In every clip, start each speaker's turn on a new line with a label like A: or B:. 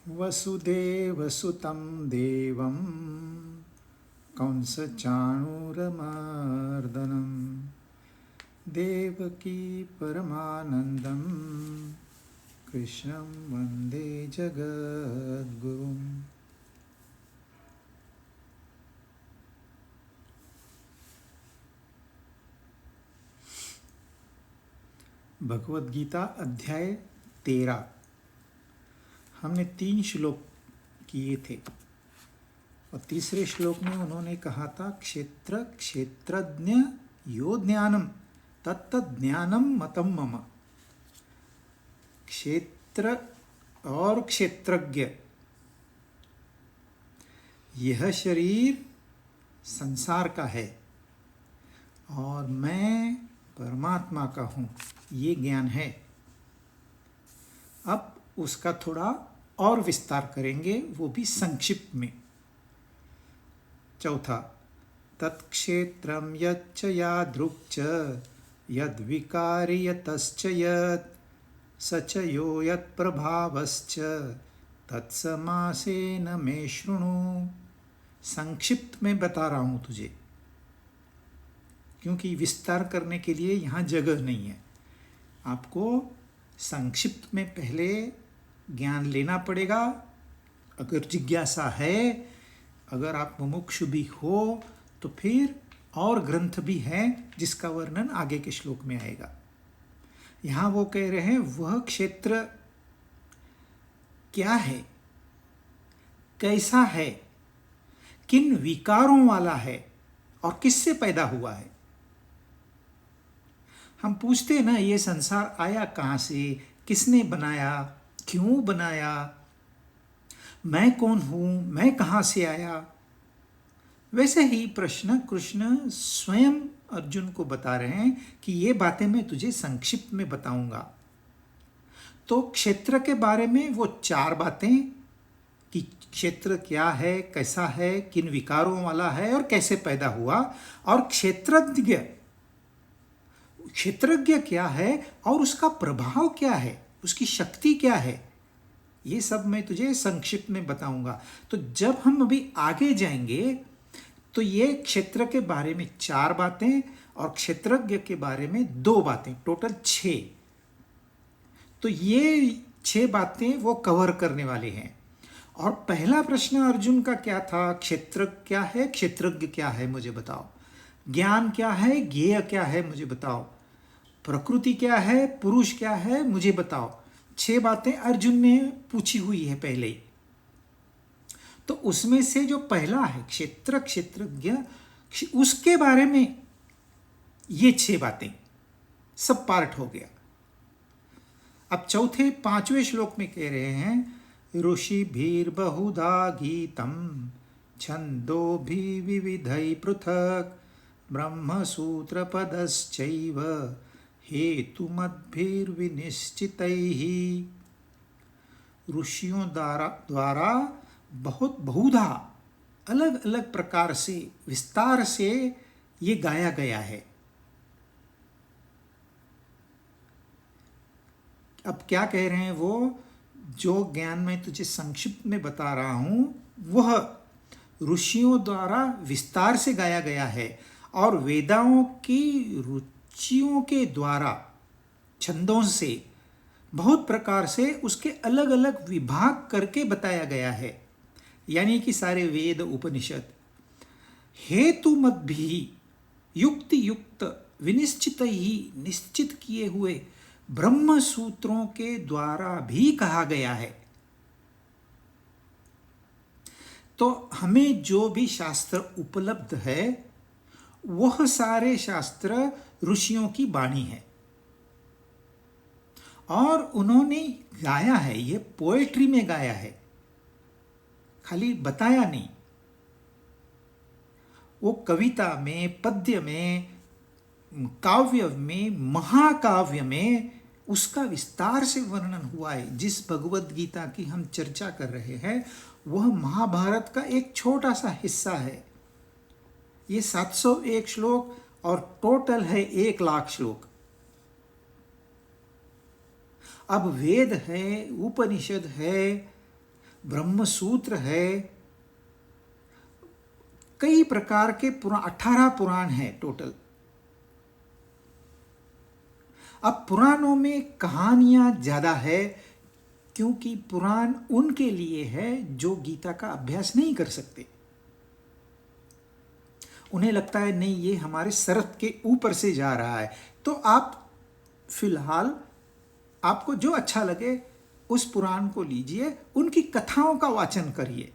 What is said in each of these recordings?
A: वसुदेवसुतं देवं कंसचाणूरमर्दनं देवकी परमानन्दं कृष्णं वन्दे जगद्गुरुम्। भगवद गीता अध्याय 13। हमने 3 श्लोक किए थे और तीसरे श्लोक में उन्होंने कहा था क्षेत्र क्षेत्रज्ञ यो ज्ञानम तत्तज्ञानम मतम मम। क्षेत्र और क्षेत्रज्ञ, यह शरीर संसार का है और मैं परमात्मा का हूँ, ये ज्ञान है। अब उसका थोड़ा और विस्तार करेंगे, वो भी संक्षिप्त में। चौथा, तत्क्षेत्रम यच्च यादृक् च यद्विकारी यतश्च यत् स च यो यत्प्रभावश्च तत्समासेन मे शृणु। संक्षिप्त में बता रहा हूँ तुझे, क्योंकि विस्तार करने के लिए यहाँ जगह नहीं है। आपको संक्षिप्त में पहले ज्ञान लेना पड़ेगा। अगर जिज्ञासा है, अगर आप मुमुक्षु भी हो, तो फिर और ग्रंथ भी हैं जिसका वर्णन आगे के श्लोक में आएगा। यहाँ वो कह रहे हैं वह क्षेत्र क्या है, कैसा है, किन विकारों वाला है और किससे पैदा हुआ है। हम पूछते हैं ना, ये संसार आया कहाँ से, किसने बनाया, क्यों बनाया, मैं कौन हूँ, मैं कहाँ से आया। वैसे ही प्रश्न कृष्ण स्वयं अर्जुन को बता रहे हैं कि ये बातें मैं तुझे संक्षिप्त में बताऊंगा। तो क्षेत्र के बारे में वो 4 बातें कि क्षेत्र क्या है, कैसा है, किन विकारों वाला है और कैसे पैदा हुआ, और क्षेत्रज्ञ क्या है और उसका प्रभाव क्या है, उसकी शक्ति क्या है, ये सब मैं तुझे संक्षिप्त में बताऊंगा। तो जब हम अभी आगे जाएंगे तो ये क्षेत्र के बारे में 4 बातें और क्षेत्रज्ञ के बारे में 2 बातें, टोटल 6। तो ये 6 बातें वो कवर करने वाले हैं। और पहला प्रश्न अर्जुन का क्या था, क्षेत्र क्या है, क्षेत्रज्ञ क्या है, मुझे बताओ। ज्ञान क्या है, ज्ञेय क्या है, मुझे बताओ। प्रकृति क्या है, पुरुष क्या है, मुझे बताओ। 6 बातें अर्जुन ने पूछी हुई है पहले ही। तो उसमें से जो पहला है क्षेत्र क्षेत्रज्ञ, उसके बारे में ये 6 बातें सब पार्ट हो गया। अब चौथे 5वें श्लोक में कह रहे हैं ऋषि भीर बहुधा गीतम छंदोभि विविधै पृथक ब्रह्मसूत्र पदश्चैव हेतुमद्भिर्विनिश्चितैः। ऋषियों द्वारा बहुत बहुधा अलग अलग प्रकार से विस्तार से ये गाया गया है। अब क्या कह रहे हैं वो, जो ज्ञान मैं तुझे संक्षिप्त में बता रहा हूं वह ऋषियों द्वारा विस्तार से गाया गया है और वेदाओं की रुचियों के द्वारा छंदों से बहुत प्रकार से उसके अलग अलग विभाग करके बताया गया है, यानी कि सारे वेद उपनिषद। हेतु मत भी युक्ति युक्त विनिश्चित ही निश्चित किए हुए ब्रह्म सूत्रों के द्वारा भी कहा गया है। तो हमें जो भी शास्त्र उपलब्ध है वह सारे शास्त्र ऋषियों की वाणी है और उन्होंने गाया है, ये पोएट्री में गाया है, खाली बताया नहीं। वो कविता में, पद्य में, काव्य में, महाकाव्य में उसका विस्तार से वर्णन हुआ है। जिस भगवद गीता की हम चर्चा कर रहे हैं वह महाभारत का एक छोटा सा हिस्सा है। ये 701 श्लोक और टोटल है 1,00,000 श्लोक। अब वेद है, उपनिषद है, ब्रह्म सूत्र है, कई प्रकार के पुराण, 18 पुराण है टोटल। अब पुराणों में कहानियां ज्यादा है, क्योंकि पुराण उनके लिए है जो गीता का अभ्यास नहीं कर सकते। उन्हें लगता है नहीं, ये हमारे सरत के ऊपर से जा रहा है। तो आप फिलहाल आपको जो अच्छा लगे उस पुराण को लीजिए, उनकी कथाओं का वाचन करिए।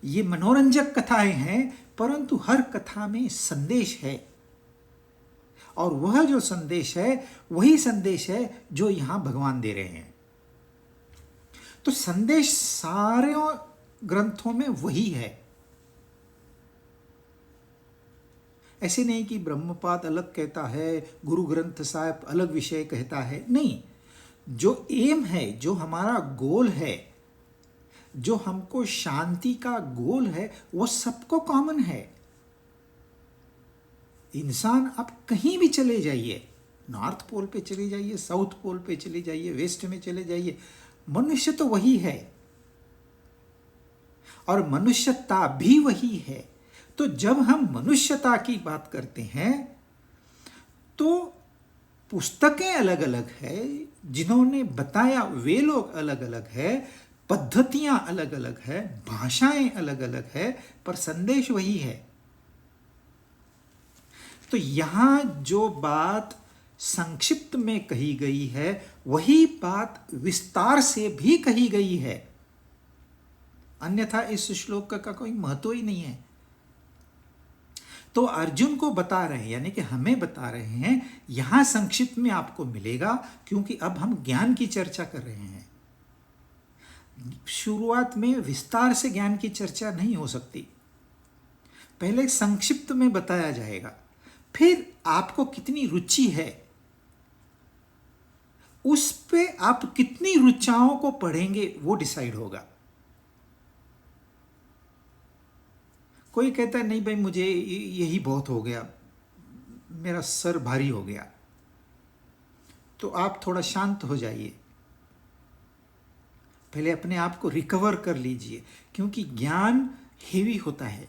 A: ये मनोरंजक कथाएं हैं, परंतु हर कथा में संदेश है, और वह जो संदेश है वही संदेश है जो यहां भगवान दे रहे हैं। तो संदेश सारे ग्रंथों में वही है। ऐसे नहीं कि ब्रह्मपाद अलग कहता है, गुरु ग्रंथ साहिब अलग विषय कहता है, नहीं। जो एम है, जो हमारा गोल है, जो हमको शांति का गोल है, वो सबको कॉमन है। इंसान आप कहीं भी चले जाइए, नॉर्थ पोल पे चले जाइए, साउथ पोल पे चले जाइए, वेस्ट में चले जाइए, मनुष्य तो वही है और मनुष्यता भी वही है। तो जब हम मनुष्यता की बात करते हैं तो पुस्तकें अलग अलग है, जिन्होंने बताया वे लोग अलग अलग है, पद्धतियां अलग अलग है, भाषाएं अलग अलग है, पर संदेश वही है। तो यहां जो बात संक्षिप्त में कही गई है, वही बात विस्तार से भी कही गई है, अन्यथा इस श्लोक का कोई महत्व ही नहीं है। तो अर्जुन को बता रहे हैं, यानी कि हमें बता रहे हैं, यहां संक्षिप्त में आपको मिलेगा, क्योंकि अब हम ज्ञान की चर्चा कर रहे हैं। शुरुआत में विस्तार से ज्ञान की चर्चा नहीं हो सकती, पहले संक्षिप्त में बताया जाएगा, फिर आपको कितनी रुचि है उस पे आप कितनी रुचाओं को पढ़ेंगे वो डिसाइड होगा। कोई कहता है नहीं भाई, मुझे यही बहुत हो गया, मेरा सर भारी हो गया, तो आप थोड़ा शांत हो जाइए, पहले अपने आप को रिकवर कर लीजिए, क्योंकि ज्ञान हेवी होता है।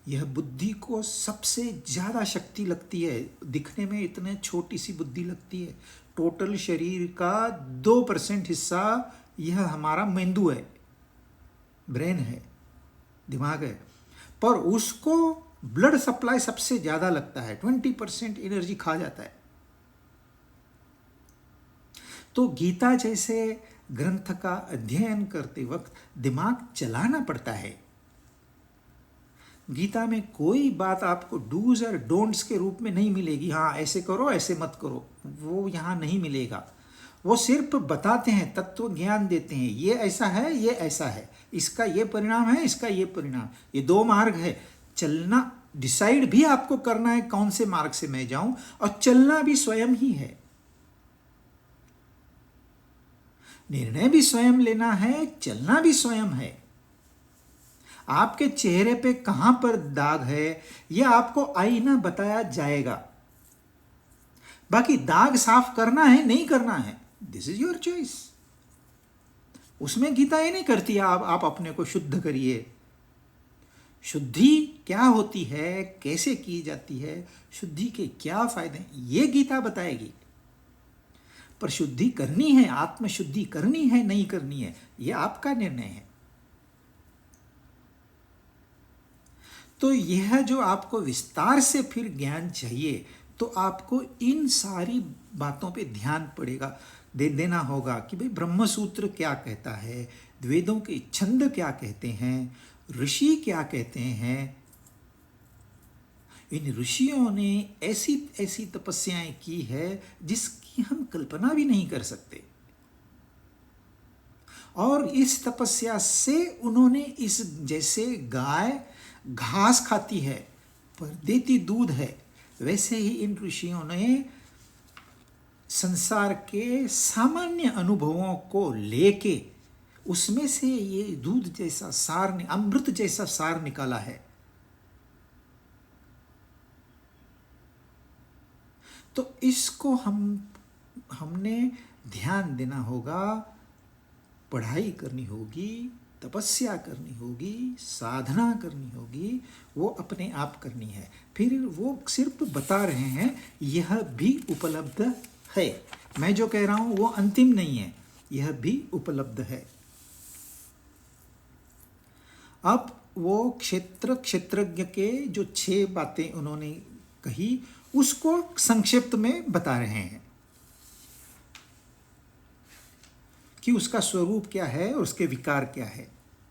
A: यह बुद्धि को सबसे ज्यादा शक्ति लगती है, दिखने में इतने छोटी सी बुद्धि लगती है। टोटल शरीर का 2% हिस्सा यह हमारा मेंदु है, ब्रेन है, दिमाग है, पर उसको ब्लड सप्लाई सबसे ज्यादा लगता है, 20% एनर्जी खा जाता है। तो गीता जैसे ग्रंथ का अध्ययन करते वक्त दिमाग चलाना पड़ता है। गीता में कोई बात आपको डूज और डोंट्स के रूप में नहीं मिलेगी, हाँ ऐसे करो ऐसे मत करो, वो यहां नहीं मिलेगा। वो सिर्फ बताते हैं, तत्व ज्ञान देते हैं, ये ऐसा है, ये ऐसा है, इसका ये परिणाम है, इसका ये परिणाम, ये 2 मार्ग है। चलना डिसाइड भी आपको करना है कौन से मार्ग से मैं जाऊं, और चलना भी स्वयं ही है, निर्णय भी स्वयं लेना है, चलना भी स्वयं है। आपके चेहरे पे कहां पर दाग है यह आपको आईना बताया जाएगा, बाकी दाग साफ करना है नहीं करना है, दिस इज योर चॉइस। उसमें गीता ये नहीं करती आप अपने को शुद्ध करिए। शुद्धि क्या होती है, कैसे की जाती है, शुद्धि के क्या फायदे, ये गीता बताएगी। पर शुद्धि करनी है, आत्मशुद्धि करनी है नहीं करनी है, यह आपका निर्णय है। तो यह जो आपको विस्तार से फिर ज्ञान चाहिए, तो आपको इन सारी बातों पे ध्यान पड़ेगा, देना होगा कि भाई ब्रह्म सूत्र क्या कहता है, वेदों के छंद क्या कहते हैं, ऋषि क्या कहते हैं। इन ऋषियों ने ऐसी ऐसी तपस्याएं की है जिसकी हम कल्पना भी नहीं कर सकते, और इस तपस्या से उन्होंने इस, जैसे गाय घास खाती है पर देती दूध है, वैसे ही इन ऋषियों ने संसार के सामान्य अनुभवों को लेके उसमें से ये दूध जैसा सार, अमृत जैसा सार निकाला है। तो इसको हमने ध्यान देना होगा पढ़ाई करनी होगी, तपस्या करनी होगी, साधना करनी होगी, वो अपने आप करनी है। फिर वो सिर्फ बता रहे हैं यह भी उपलब्ध है। मैं जो कह रहा हूं वो अंतिम नहीं है, यह भी उपलब्ध है। अब वो क्षेत्रज्ञ के जो 6 बातें उन्होंने कही उसको संक्षिप्त में बता रहे हैं कि उसका स्वरूप क्या है और उसके विकार क्या है।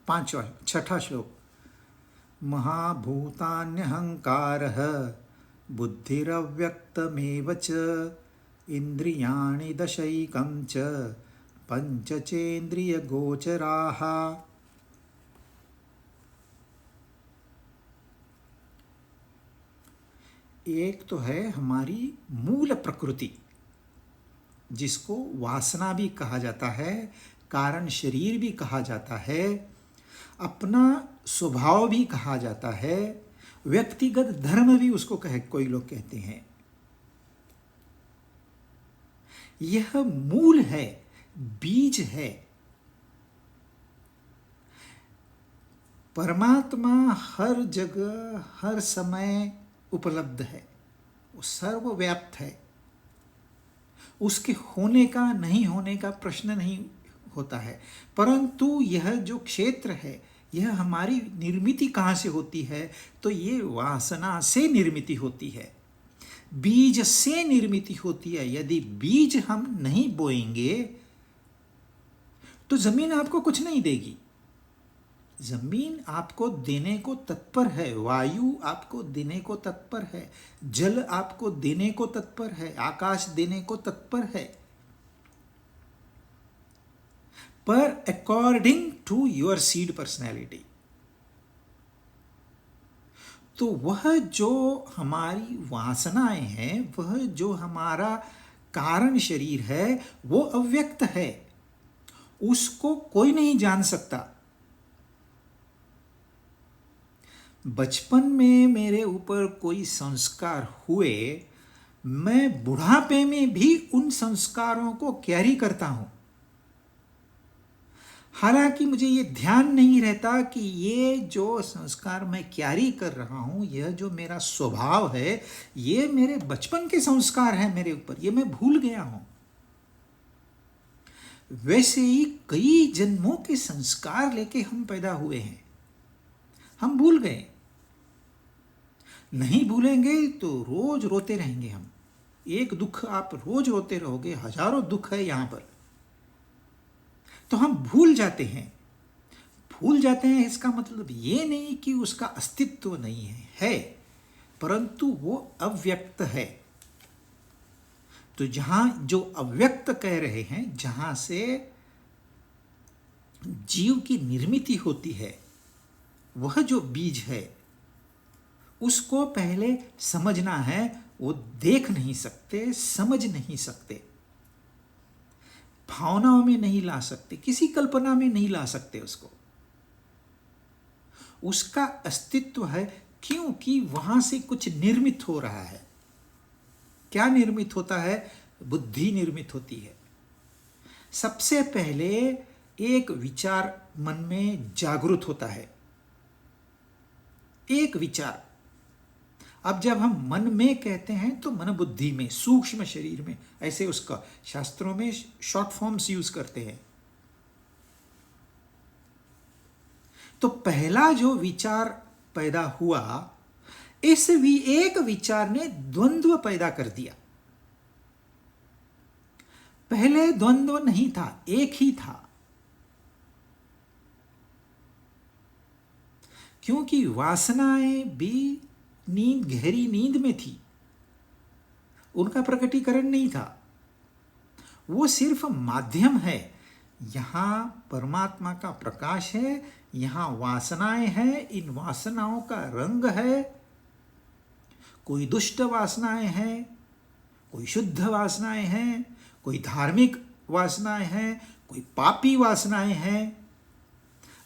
A: 6वां श्लोक। महाभूतान्यहंकारः बुद्धिरव्यक्तमेव च इंद्रियाणि दशैकं च पंचचेन्द्रियगोचराः। एक तो है हमारी मूल प्रकृति, जिसको वासना भी कहा जाता है, कारण शरीर भी कहा जाता है, अपना स्वभाव भी कहा जाता है, व्यक्तिगत धर्म भी उसको कोई लोग कहते हैं। यह मूल है, बीज है। परमात्मा हर जगह हर समय उपलब्ध है, वो सर्वव्याप्त है। उसके होने का नहीं होने का प्रश्न नहीं होता है, परंतु यह जो क्षेत्र है, यह हमारी निर्मिति कहाँ से होती है? तो ये वासना से निर्मिति होती है, बीज से निर्मिति होती है। यदि बीज हम नहीं बोएंगे तो जमीन आपको कुछ नहीं देगी। जमीन आपको देने को तत्पर है, वायु आपको देने को तत्पर है, जल आपको देने को तत्पर है, आकाश देने को तत्पर है, पर according to your seed personality. तो वह जो हमारी वासनाएं हैं, वह जो हमारा कारण शरीर है, वो अव्यक्त है, उसको कोई नहीं जान सकता। बचपन में मेरे ऊपर कोई संस्कार हुए, मैं बुढ़ापे में भी उन संस्कारों को कैरी करता हूं। हालांकि मुझे ये ध्यान नहीं रहता कि ये जो संस्कार मैं कैरी कर रहा हूं, यह जो मेरा स्वभाव है, ये मेरे बचपन के संस्कार हैं मेरे ऊपर, ये मैं भूल गया हूं। वैसे ही कई जन्मों के संस्कार लेके हम पैदा हुए हैं, हम भूल गए। नहीं भूलेंगे तो रोज रोते रहेंगे हम। एक दुख आप रोज रोते रहोगे, हजारों दुख है यहां पर। तो हम भूल जाते हैं। भूल जाते हैं इसका मतलब ये नहीं कि उसका अस्तित्व नहीं है, परंतु वो अव्यक्त है। तो जहां जो अव्यक्त कह रहे हैं, जहां से जीव की निर्मिति होती है, वह जो बीज है उसको पहले समझना है। वो देख नहीं सकते, समझ नहीं सकते, भावनाओं में नहीं ला सकते, किसी कल्पना में नहीं ला सकते उसको। उसका अस्तित्व है क्योंकि वहां से कुछ निर्मित हो रहा है। क्या निर्मित होता है? बुद्धि निर्मित होती है। सबसे पहले एक विचार मन में जागृत होता है, एक विचार। अब जब हम मन में कहते हैं तो मन बुद्धि में, सूक्ष्म शरीर में, ऐसे उसका शास्त्रों में शॉर्ट फॉर्म्स यूज करते हैं। तो पहला जो विचार पैदा हुआ, इस एक विचार ने द्वंद्व पैदा कर दिया। पहले द्वंद्व नहीं था, एक ही था। क्योंकि वासनाएं भी गहरी नींद में थी, उनका प्रकटीकरण नहीं था, वो सिर्फ माध्यम है। यहां परमात्मा का प्रकाश है, यहां वासनाएं हैं, इन वासनाओं का रंग है। कोई दुष्ट वासनाएं हैं, कोई शुद्ध वासनाएं हैं, कोई धार्मिक वासनाएं हैं, कोई पापी वासनाएं हैं,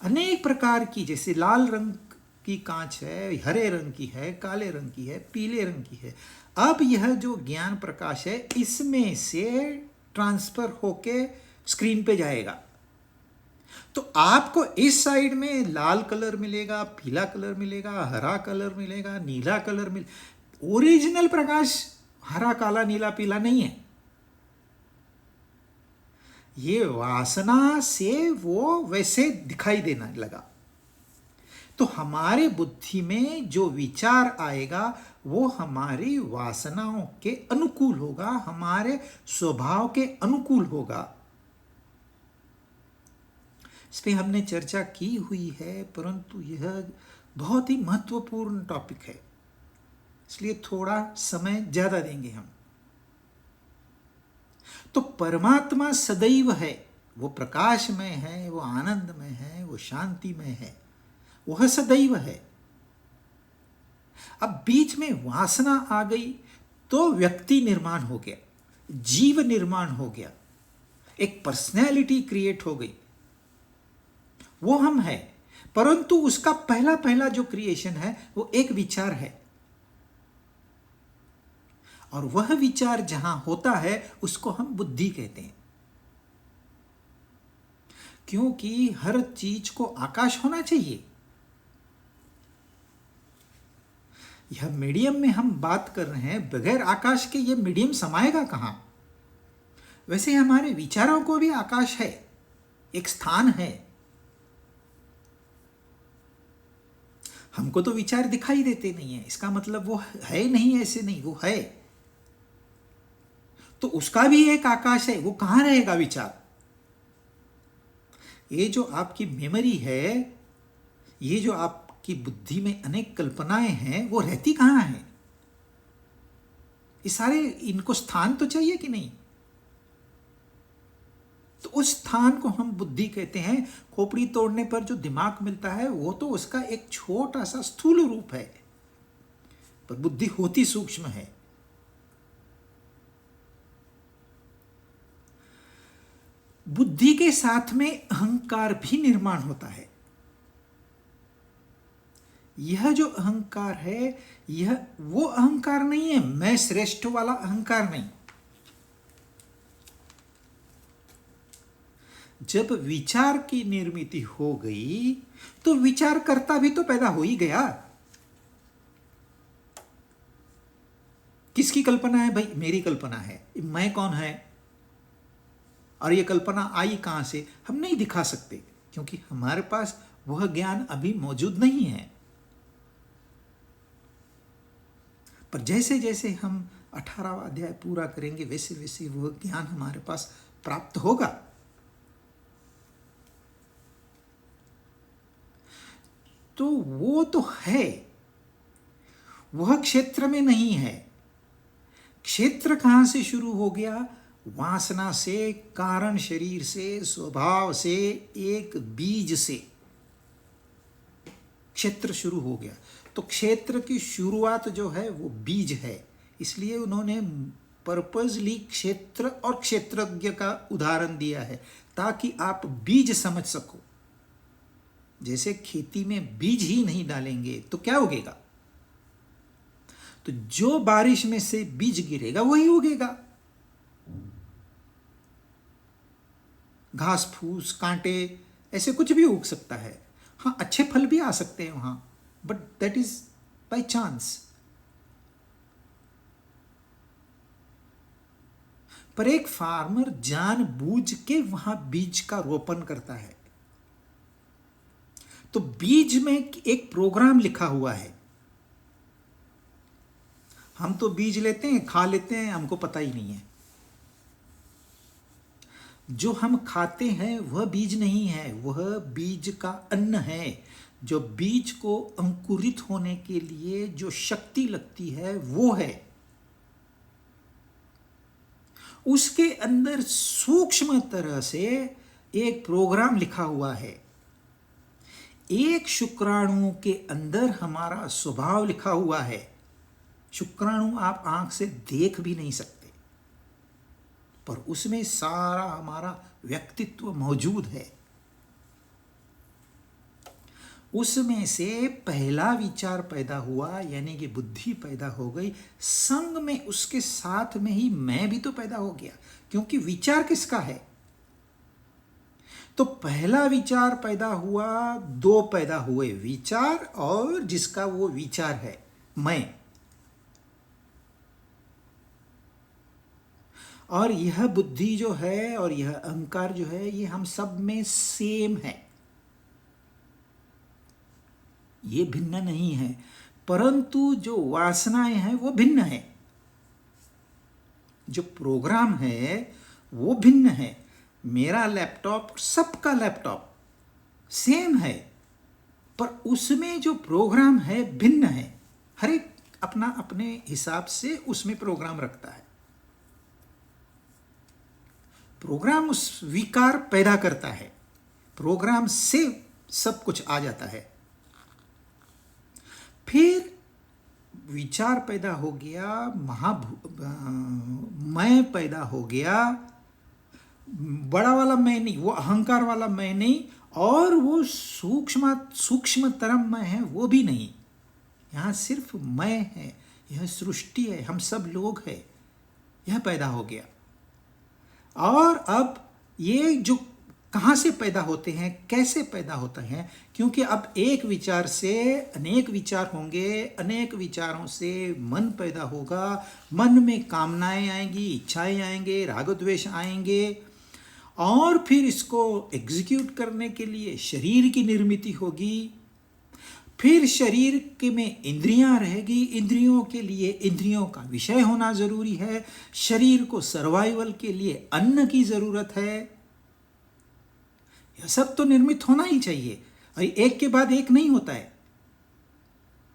A: अनेक प्रकार की। जैसे लाल रंग की कांच है, हरे रंग की है, काले रंग की है, पीले रंग की है। अब यह जो ज्ञान प्रकाश है, इसमें से ट्रांसफर होके स्क्रीन पे जाएगा। तो आपको इस साइड में लाल कलर मिलेगा, पीला कलर मिलेगा, हरा कलर मिलेगा, नीला कलर ओरिजिनल प्रकाश हरा, काला, नीला, पीला नहीं है। ये वासना से वो वैसे दिखाई देना लगा। तो हमारे बुद्धि में जो विचार आएगा वो हमारी वासनाओं के अनुकूल होगा, हमारे स्वभाव के अनुकूल होगा। इस पर हमने चर्चा की हुई है, परंतु यह बहुत ही महत्वपूर्ण टॉपिक है, इसलिए थोड़ा समय ज्यादा देंगे हम। तो परमात्मा सदैव है, वो प्रकाशमय है, वो आनंदमय है, वो शांतिमय है, वह सदैव है। अब बीच में वासना आ गई तो व्यक्ति निर्माण हो गया, जीव निर्माण हो गया, एक पर्सनैलिटी क्रिएट हो गई, वो हम है। परंतु उसका पहला पहला जो क्रिएशन है वो एक विचार है, और वह विचार जहां होता है उसको हम बुद्धि कहते हैं। क्योंकि हर चीज को आकाश होना चाहिए। यह मीडियम में हम बात कर रहे हैं, बगैर आकाश के यह मीडियम समाएगा कहां? वैसे हमारे विचारों को भी आकाश है, एक स्थान है। हमको तो विचार दिखाई देते नहीं है, इसका मतलब वो है नहीं, ऐसे नहीं, वो है। तो उसका भी एक आकाश है, वो कहां रहेगा विचार? ये जो आपकी मेमोरी है, ये जो आपकी बुद्धि में अनेक कल्पनाएं हैं, वो रहती कहां है? ये सारे, इनको स्थान तो चाहिए कि नहीं? तो उस स्थान को हम बुद्धि कहते हैं। खोपड़ी तोड़ने पर जो दिमाग मिलता है वो तो उसका एक छोटा सा स्थूल रूप है, पर बुद्धि होती सूक्ष्म है। बुद्धि के साथ में अहंकार भी निर्माण होता है। यह जो अहंकार है, यह वो अहंकार नहीं है, मैं श्रेष्ठ वाला अहंकार नहीं। जब विचार की निर्मिति हो गई तो विचारकर्ता भी तो पैदा हो ही गया। किसकी कल्पना है भाई? मेरी कल्पना है। मैं कौन है? और ये कल्पना आई कहां से? हम नहीं दिखा सकते, क्योंकि हमारे पास वह ज्ञान अभी मौजूद नहीं है। पर जैसे जैसे हम 18वां अध्याय पूरा करेंगे, वैसे वैसे वह ज्ञान हमारे पास प्राप्त होगा। तो वो तो है, वह क्षेत्र में नहीं है। क्षेत्र कहां से शुरू हो गया? वासना से, कारण शरीर से, स्वभाव से, एक बीज से क्षेत्र शुरू हो गया। तो क्षेत्र की शुरुआत जो है वो बीज है। इसलिए उन्होंने पर्पसली क्षेत्र और क्षेत्रज्ञ का उदाहरण दिया है, ताकि आप बीज समझ सको। जैसे खेती में बीज ही नहीं डालेंगे तो क्या उगेगा? तो जो बारिश में से बीज गिरेगा वही उगेगा। घास फूस, कांटे, ऐसे कुछ भी उग सकता है। हाँ, अच्छे फल भी आ सकते हैं वहां, but that is by chance. पर एक फार्मर जानबूझ के वहां बीज का रोपण करता है। तो बीज में एक प्रोग्राम लिखा हुआ है। हम तो बीज लेते हैं, खा लेते हैं, हमको पता ही नहीं है। जो हम खाते हैं वह बीज नहीं है, वह बीज का अन्न है। जो बीज को अंकुरित होने के लिए जो शक्ति लगती है वो है। उसके अंदर सूक्ष्म तरह से एक प्रोग्राम लिखा हुआ है। एक शुक्राणु के अंदर हमारा स्वभाव लिखा हुआ है। शुक्राणु आप आंख से देख भी नहीं सकते, पर उसमें सारा हमारा व्यक्तित्व मौजूद है। उसमें से पहला विचार पैदा हुआ, यानी कि बुद्धि पैदा हो गई। संग में उसके साथ में ही मैं भी तो पैदा हो गया, क्योंकि विचार किसका है? तो पहला विचार पैदा हुआ, दो पैदा हुए विचार, और जिसका वो विचार है मैं। और यह बुद्धि जो है और यह अहंकार जो है, ये हम सब में सेम है, ये भिन्न नहीं है। परंतु जो वासनाएं हैं वो भिन्न है, जो प्रोग्राम है वो भिन्न है। मेरा लैपटॉप, सबका लैपटॉप सेम है, पर उसमें जो प्रोग्राम है भिन्न है। हर एक अपना अपने हिसाब से उसमें प्रोग्राम रखता है। प्रोग्राम उस विकार पैदा करता है, प्रोग्राम से सब कुछ आ जाता है। फिर विचार पैदा हो गया, मैं पैदा हो गया, बड़ा वाला मैं नहीं, वो अहंकार वाला मैं नहीं, और वो सूक्ष्मतरम मैं है वो भी नहीं। यहाँ सिर्फ मैं है, यह सृष्टि है, हम सब लोग हैं, यह पैदा हो गया। और अब ये जो कहाँ से पैदा होते हैं, कैसे पैदा होता है, क्योंकि अब एक विचार से अनेक विचार होंगे, अनेक विचारों से मन पैदा होगा, मन में कामनाएं आएंगी, इच्छाएं आएंगे, राग द्वेष आएंगे, और फिर इसको एग्जीक्यूट करने के लिए शरीर की निर्मिति होगी। फिर शरीर के में इंद्रियां रहेगी, इंद्रियों के लिए इंद्रियों का विषय होना जरूरी है, शरीर को सर्वाइवल के लिए अन्न की जरूरत है। यह सब तो निर्मित होना ही चाहिए, और एक के बाद एक नहीं होता है।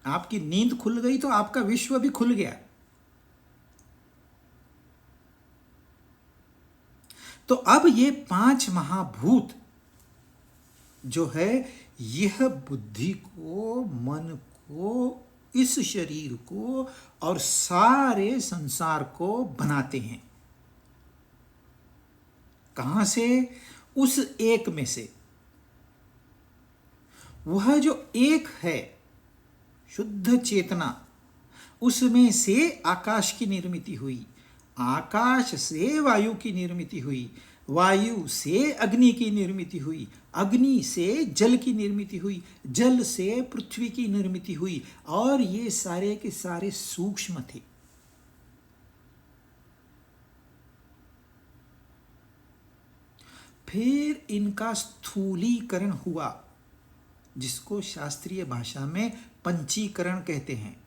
A: आपकी नींद खुल गई तो आपका विश्व भी खुल गया। तो अब ये 5 महाभूत जो है, यह बुद्धि को, मन को, इस शरीर को और सारे संसार को बनाते हैं। कहां से? उस एक में से। वह जो एक है शुद्ध चेतना, उसमें से आकाश की निर्मिति हुई, आकाश से वायु की निर्मिति हुई, वायु से अग्नि की निर्मिति हुई, अग्नि से जल की निर्मिति हुई, जल से पृथ्वी की निर्मिति हुई, और ये सारे के सारे सूक्ष्म थे। फिर इनका स्थूलीकरण हुआ, जिसको शास्त्रीय भाषा में पंचीकरण कहते हैं।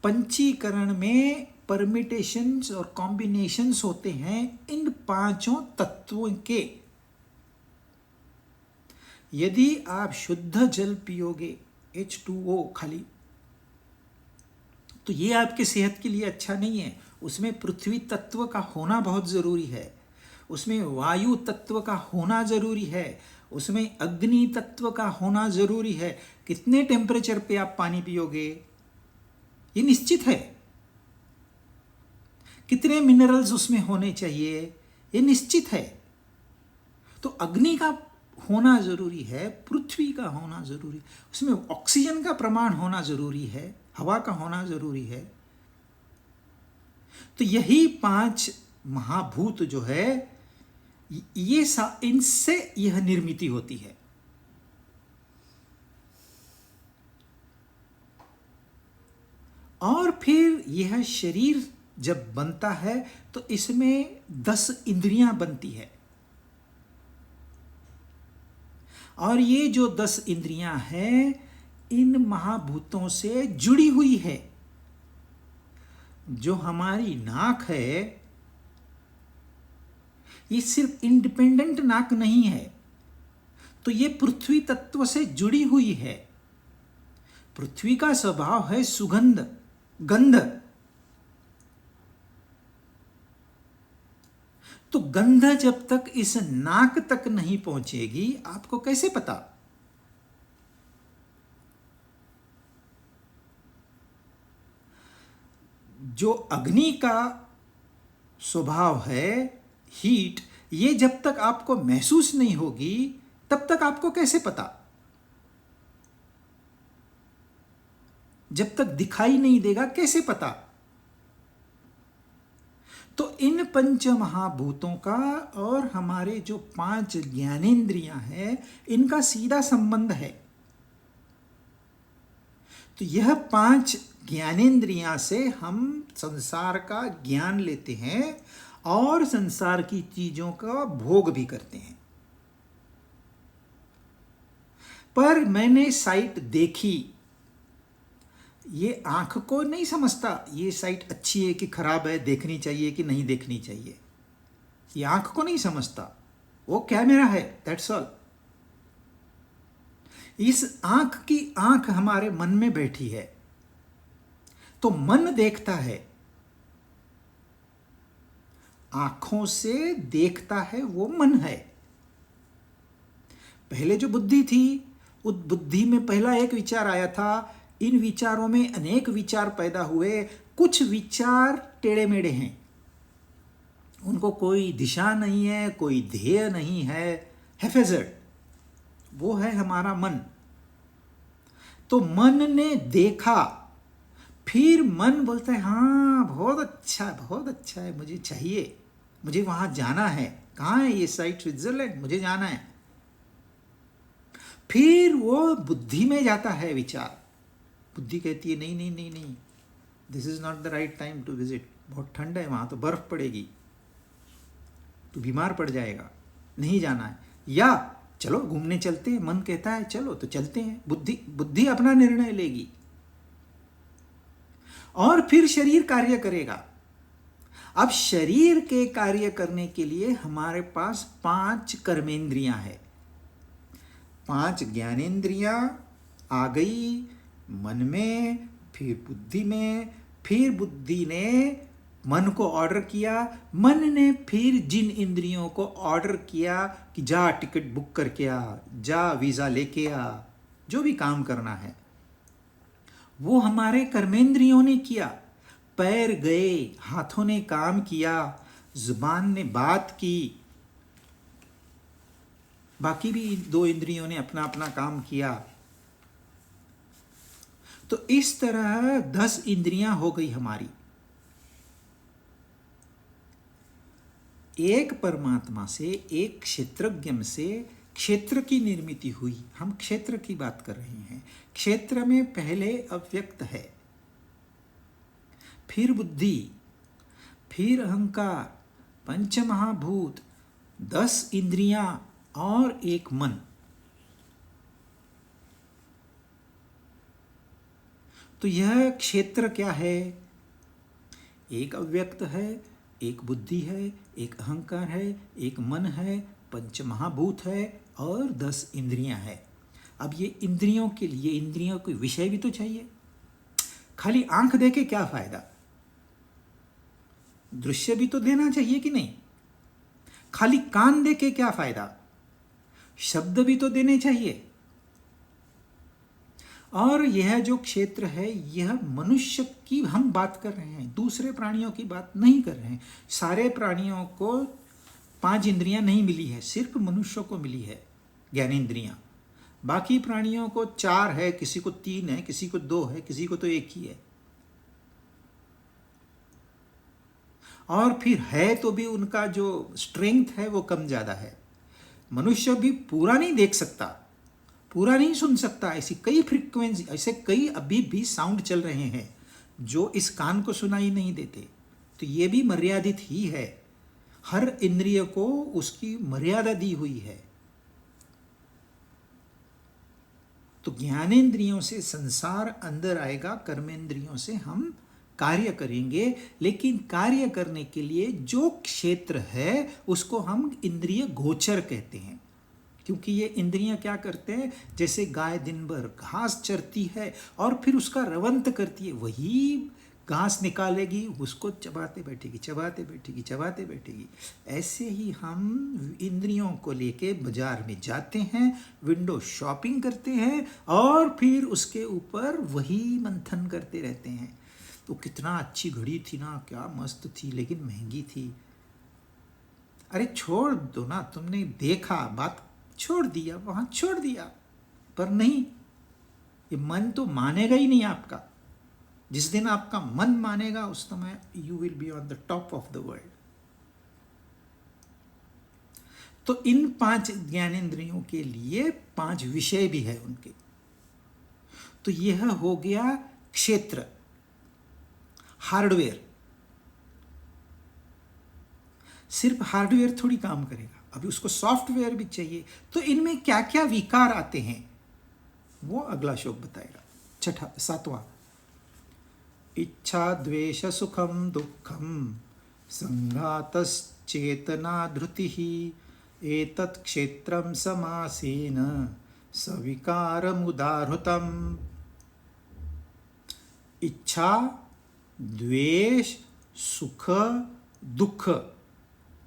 A: पंचीकरण में परमिटेशंस और कॉम्बिनेशंस होते हैं इन 5 तत्वों के। यदि आप शुद्ध जल पियोगे, H2O खाली, तो ये आपके सेहत के लिए अच्छा नहीं है। उसमें पृथ्वी तत्व का होना बहुत जरूरी है, उसमें वायु तत्व का होना जरूरी है, उसमें अग्नि तत्व का होना जरूरी है। कितने टेम्परेचर पे आप पानी पियोगे ये निश्चित है, कितने मिनरल्स उसमें होने चाहिए ये निश्चित है। तो अग्नि का होना जरूरी है, पृथ्वी का होना जरूरी, उसमें ऑक्सीजन का प्रमाण होना जरूरी है, हवा का होना जरूरी है। तो यही 5 महाभूत जो है, ये इनसे यह निर्मिति होती है। और फिर यह शरीर जब बनता है तो इसमें 10 इंद्रियां बनती है, और ये जो 10 इंद्रियां हैं इन महाभूतों से जुड़ी हुई है। जो हमारी नाक है, ये सिर्फ इंडिपेंडेंट नाक नहीं है, तो ये पृथ्वी तत्व से जुड़ी हुई है। पृथ्वी का स्वभाव है सुगंध, गंध। तो गंध जब तक इस नाक तक नहीं पहुंचेगी, आपको कैसे पता? जो अग्नि का स्वभाव है, हीट, ये जब तक आपको महसूस नहीं होगी तब तक आपको कैसे पता? जब तक दिखाई नहीं देगा कैसे पता? तो इन पंच महाभूतों का और हमारे जो 5 ज्ञानेंद्रियां हैं, इनका सीधा संबंध है। तो यह 5 ज्ञानेंद्रियां से हम संसार का ज्ञान लेते हैं और संसार की चीजों का भोग भी करते हैं। पर मैंने साइट देखी, ये आंख को नहीं समझता ये साइट अच्छी है कि खराब है, देखनी चाहिए कि नहीं देखनी चाहिए। ये आंख को नहीं समझता, वो कैमरा है, दैट्स ऑल। इस आंख की आंख हमारे मन में बैठी है, तो मन देखता है, आंखों से देखता है, वो मन है। पहले जो बुद्धि थी, उस बुद्धि में पहला एक विचार आया था, इन विचारों में अनेक विचार पैदा हुए। कुछ विचार टेढ़े मेढ़े हैं, उनको कोई दिशा नहीं है, कोई ध्येय नहीं है, हैफेजर्ड। वो है हमारा मन। तो मन ने देखा, फिर मन बोलता है हाँ बहुत अच्छा है, मुझे चाहिए, मुझे वहां जाना है। कहाँ है ये साइट? स्विट्जरलैंड, मुझे जाना है। फिर वो बुद्धि में जाता है विचार। बुद्धि कहती है नहीं, this is not the right time to visit, बहुत ठंड है वहां, तो बर्फ पड़ेगी, तो बीमार पड़ जाएगा, नहीं जाना है। या चलो घूमने चलते हैं, मन कहता है चलो तो चलते हैं। बुद्धि अपना निर्णय लेगी और फिर शरीर कार्य करेगा। अब शरीर के कार्य करने के लिए हमारे पास 5 कर्मेंद्रियां हैं। 5 ज्ञानेंद्रियां आ गई मन में, फिर बुद्धि में, फिर बुद्धि ने मन को ऑर्डर किया, मन ने फिर जिन इंद्रियों को ऑर्डर किया कि जा टिकट बुक करके आ, जा वीजा लेके आ, जो भी काम करना है वो हमारे कर्मेंद्रियों ने किया। पैर गए, हाथों ने काम किया, जुबान ने बात की, बाकी भी 2 इंद्रियों ने अपना अपना काम किया। तो इस तरह 10 इंद्रियां हो गई हमारी। एक परमात्मा से, एक क्षेत्रज्ञ से क्षेत्र की निर्मिति हुई। हम क्षेत्र की बात कर रहे हैं। क्षेत्र में पहले अव्यक्त है, फिर बुद्धि, फिर अहंकार, 5 महाभूत, 10 इंद्रियां और एक मन। तो यह क्षेत्र क्या है? एक अव्यक्त है, एक बुद्धि है, एक अहंकार है, एक मन है, 5 महाभूत है और 10 इंद्रियां है। अब ये इंद्रियों के लिए इंद्रियों कोई विषय भी तो चाहिए। खाली आंख देके क्या फायदा? दृश्य भी तो देना चाहिए कि नहीं? खाली कान देके क्या फायदा? शब्द भी तो देने चाहिए। और यह जो क्षेत्र है, यह मनुष्य की हम बात कर रहे हैं, दूसरे प्राणियों की बात नहीं कर रहे हैं। सारे प्राणियों को 5 इंद्रियां नहीं मिली है, सिर्फ मनुष्य को मिली है ज्ञानेंद्रियां। बाकी प्राणियों को 4 है, किसी को 3 है, किसी को 2 है, किसी को तो 1 ही है। और फिर है तो भी उनका जो स्ट्रेंथ है वो कम ज्यादा है। मनुष्य भी पूरा नहीं देख सकता, पूरा नहीं सुन सकता। ऐसी कई फ्रीक्वेंसी, ऐसे कई अभी भी साउंड चल रहे हैं जो इस कान को सुनाई नहीं देते। तो ये भी मर्यादित ही है। हर इंद्रिय को उसकी मर्यादा दी हुई है। तो ज्ञानेंद्रियों से संसार अंदर आएगा, कर्मेंद्रियों से हम कार्य करेंगे। लेकिन कार्य करने के लिए जो क्षेत्र है उसको हम इंद्रिय गोचर कहते हैं। क्योंकि ये इंद्रियां क्या करते हैं, जैसे गाय दिन भर घास चरती है और फिर उसका रवंत करती है, वही घास निकालेगी, उसको चबाते बैठेगी, चबाते बैठेगी, चबाते बैठेगी। ऐसे ही हम इंद्रियों को लेके बाजार में जाते हैं, विंडो शॉपिंग करते हैं और फिर उसके ऊपर वही मंथन करते रहते हैं। तो कितना अच्छी घड़ी थी ना, क्या मस्त थी, लेकिन महंगी थी। अरे छोड़ दो ना, तुमने देखा, बात छोड़ दिया, वहां छोड़ दिया। पर नहीं, ये मन तो मानेगा ही नहीं आपका। जिस दिन आपका मन मानेगा उस समय you will be on the top of the world. तो इन 5 ज्ञानेंद्रियों के लिए 5 विषय भी है उनके। तो यह हो गया क्षेत्र, हार्डवेयर। सिर्फ हार्डवेयर थोड़ी काम करेगा, अभी उसको सॉफ्टवेयर भी चाहिए। तो इनमें क्या क्या विकार आते हैं वो अगला श्लोक बताएगा। 7वां, इच्छा द्वेष सुखम दुखम संघातश्चेतना धृतिः एतत् क्षेत्रं समासेन सविकारमुदाहृतम्। इच्छा, द्वेष, सुख, दुख,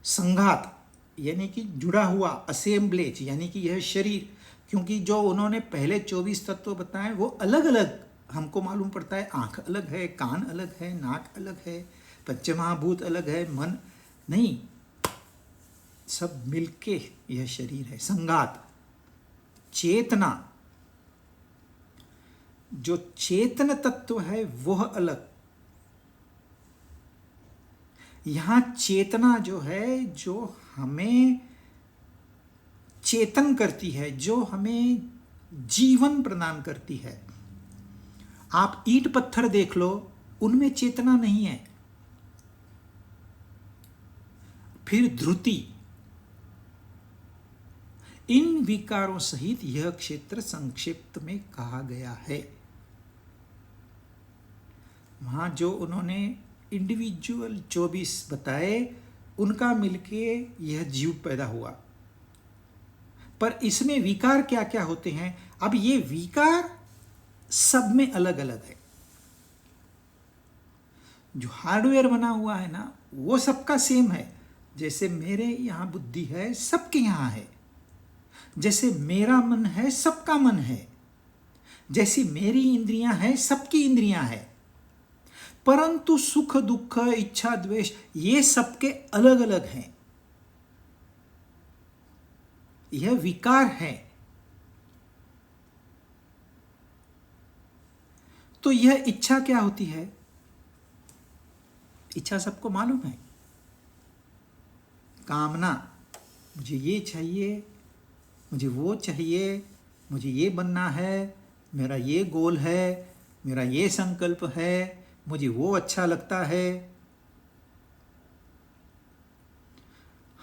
A: संघात यानी कि जुड़ा हुआ, असेंबलेज यानी कि यह शरीर, क्योंकि जो उन्होंने पहले 24 तत्व बताए वो अलग अलग हमको मालूम पड़ता है। आंख अलग है, कान अलग है, नाक अलग है, पंचमहाभूत अलग है, मन नहीं, सब मिलके यह शरीर है। संघात, चेतना, जो चेतन तत्व है वह अलग। यहां चेतना जो है, जो हमें चेतन करती है, जो हमें जीवन प्रदान करती है। आप ईंट पत्थर देख लो, उनमें चेतना नहीं है। फिर धृति, इन विकारों सहित यह क्षेत्र संक्षिप्त में कहा गया है। वहां जो उन्होंने इंडिविजुअल 24 बताए, उनका मिलके यह जीव पैदा हुआ। पर इसमें विकार क्या क्या होते हैं? अब ये विकार सब में अलग अलग है। जो हार्डवेयर बना हुआ है ना, वो सबका सेम है। जैसे मेरे यहां बुद्धि है, सबके यहां है। जैसे मेरा मन है, सबका मन है। जैसी मेरी इंद्रियां हैं, सबकी इंद्रियां हैं। परंतु सुख दुख, इच्छा द्वेष, ये सबके अलग अलग हैं। यह विकार है। तो यह इच्छा क्या होती है? इच्छा सबको मालूम है। कामना, मुझे ये चाहिए, मुझे वो चाहिए, मुझे ये बनना है, मेरा ये गोल है, मेरा ये संकल्प है, मुझे वो अच्छा लगता है।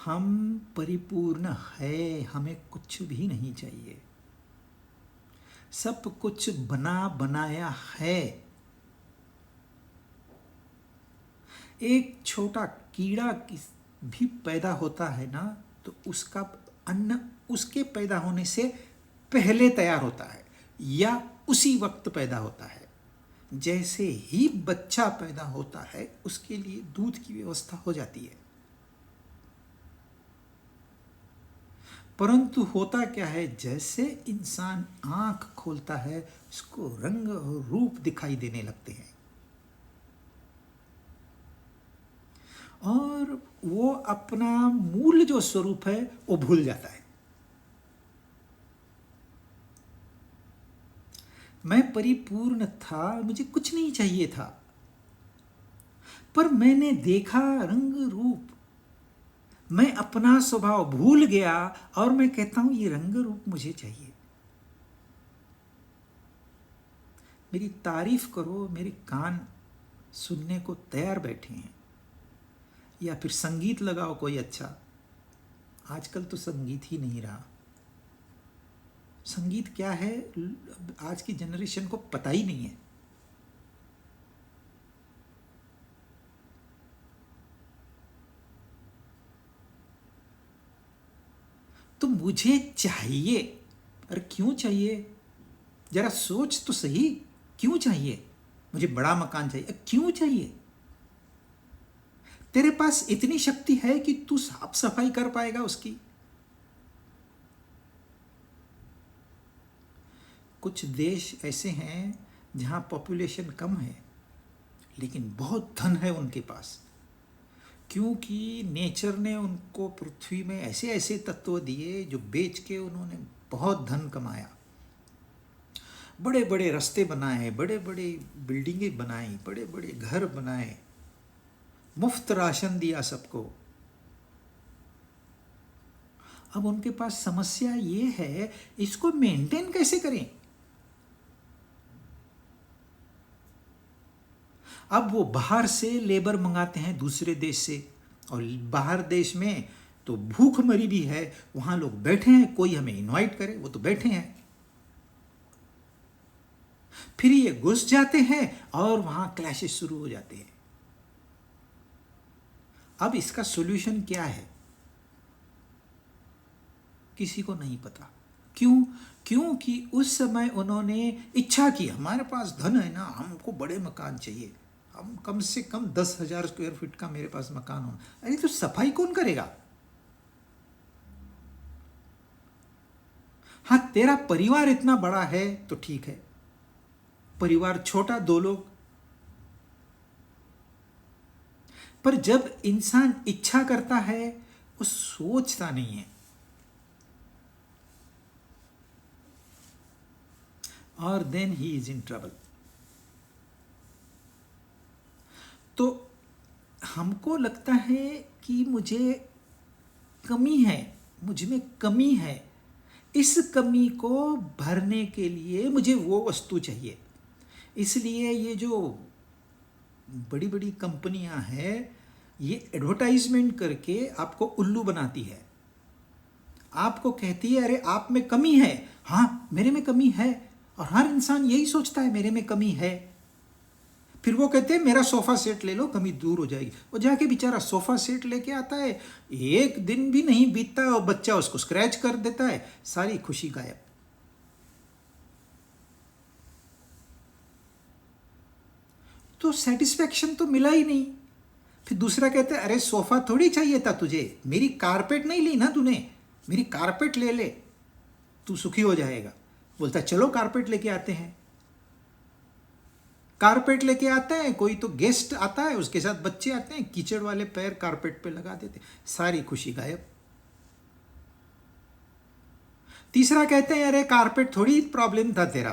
A: हम परिपूर्ण है, हमें कुछ भी नहीं चाहिए। सब कुछ बना बनाया है। एक छोटा कीड़ा भी पैदा होता है ना, तो उसका अन्न उसके पैदा होने से पहले तैयार होता है या उसी वक्त पैदा होता है। जैसे ही बच्चा पैदा होता है, उसके लिए दूध की व्यवस्था हो जाती है। परंतु होता क्या है, जैसे इंसान आंख खोलता है, उसको रंग और रूप दिखाई देने लगते हैं और वो अपना मूल जो स्वरूप है वो भूल जाता है। मैं परिपूर्ण था, मुझे कुछ नहीं चाहिए था, पर मैंने देखा रंग रूप, मैं अपना स्वभाव भूल गया और मैं कहता हूं ये रंग रूप मुझे चाहिए। मेरी तारीफ करो, मेरे कान सुनने को तैयार बैठे हैं। या फिर संगीत लगाओ कोई अच्छा। आजकल तो संगीत ही नहीं रहा। संगीत क्या है आज की जनरेशन को पता ही नहीं है। तो मुझे चाहिए, अरे क्यों चाहिए? जरा सोच तो सही, क्यों चाहिए? मुझे बड़ा मकान चाहिए, क्यों चाहिए? तेरे पास इतनी शक्ति है कि तू साफ सफाई कर पाएगा उसकी? कुछ देश ऐसे हैं जहां पॉपुलेशन कम है लेकिन बहुत धन है उनके पास, क्योंकि नेचर ने उनको पृथ्वी में ऐसे ऐसे तत्व दिए जो बेच के उन्होंने बहुत धन कमाया। बड़े बड़े रास्ते बनाए, बड़े बड़े बिल्डिंगें बनाई, बड़े बड़े घर बनाए, मुफ्त राशन दिया सबको। अब उनके पास समस्या ये है, इसको मेंटेन कैसे करें। अब वो बाहर से लेबर मंगाते हैं दूसरे देश से, और बाहर देश में तो भूखमरी भी है, वहां लोग बैठे हैं, कोई हमें इनवाइट करे, वो तो बैठे हैं। फिर ये घुस जाते हैं और वहां क्लैशेस शुरू हो जाते हैं। अब इसका सॉल्यूशन क्या है, किसी को नहीं पता। क्यों? क्योंकि उस समय उन्होंने इच्छा की, हमारे पास धन है ना, हमको बड़े मकान चाहिए, हम कम से कम 10,000 स्क्वायर फीट का मेरे पास मकान हो। अरे तो सफाई कौन करेगा? हाँ, तेरा परिवार इतना बड़ा है तो ठीक है, परिवार छोटा 2 लोग, पर जब इंसान इच्छा करता है वो सोचता नहीं है, और then he is in trouble. तो हमको लगता है कि मुझे कमी है, मुझ में कमी है, इस कमी को भरने के लिए मुझे वो वस्तु चाहिए। इसलिए ये जो बड़ी बड़ी कंपनियां हैं, ये एडवर्टाइजमेंट करके आपको उल्लू बनाती है। आपको कहती है अरे आप में कमी है, हाँ मेरे में कमी है, और हर इंसान यही सोचता है मेरे में कमी है। फिर वो कहते हैं मेरा सोफा सेट ले लो, कमी दूर हो जाएगी। वो जाके बेचारा सोफा सेट लेके आता है, एक दिन भी नहीं बीतता और बच्चा उसको स्क्रैच कर देता है, सारी खुशी गायब। तो सेटिस्फेक्शन तो मिला ही नहीं। फिर दूसरा कहता है अरे सोफा थोड़ी चाहिए था तुझे, मेरी कारपेट नहीं ली ना तूने, मेरी कारपेट ले ले, तू सुखी हो जाएगा। बोलता चलो कारपेट लेके आते हैं। कारपेट लेके आते हैं, कोई तो गेस्ट आता है, उसके साथ बच्चे आते हैं, कीचड़ वाले पैर कारपेट पे लगा देते, सारी खुशी गायब। तीसरा कहते हैं अरे कारपेट थोड़ी प्रॉब्लम था तेरा,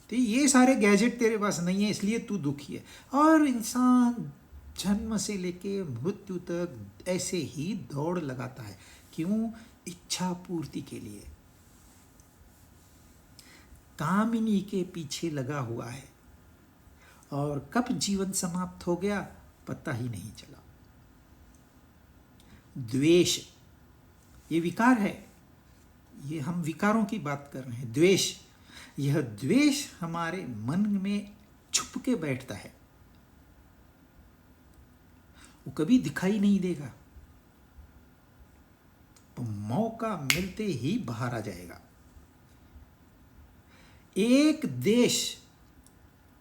A: तो ये सारे गैजेट तेरे पास नहीं है इसलिए तू दुखी है। और इंसान जन्म से लेके मृत्यु तक ऐसे ही दौड़ लगाता है। क्यों? इच्छा पूर्ति के लिए, कामिनी के पीछे लगा हुआ है, और कब जीवन समाप्त हो गया पता ही नहीं चला। द्वेष, ये विकार है, ये हम विकारों की बात कर रहे हैं। द्वेष, यह द्वेष हमारे मन में छुप के बैठता है, वो कभी दिखाई नहीं देगा, तो मौका मिलते ही बाहर आ जाएगा। एक देश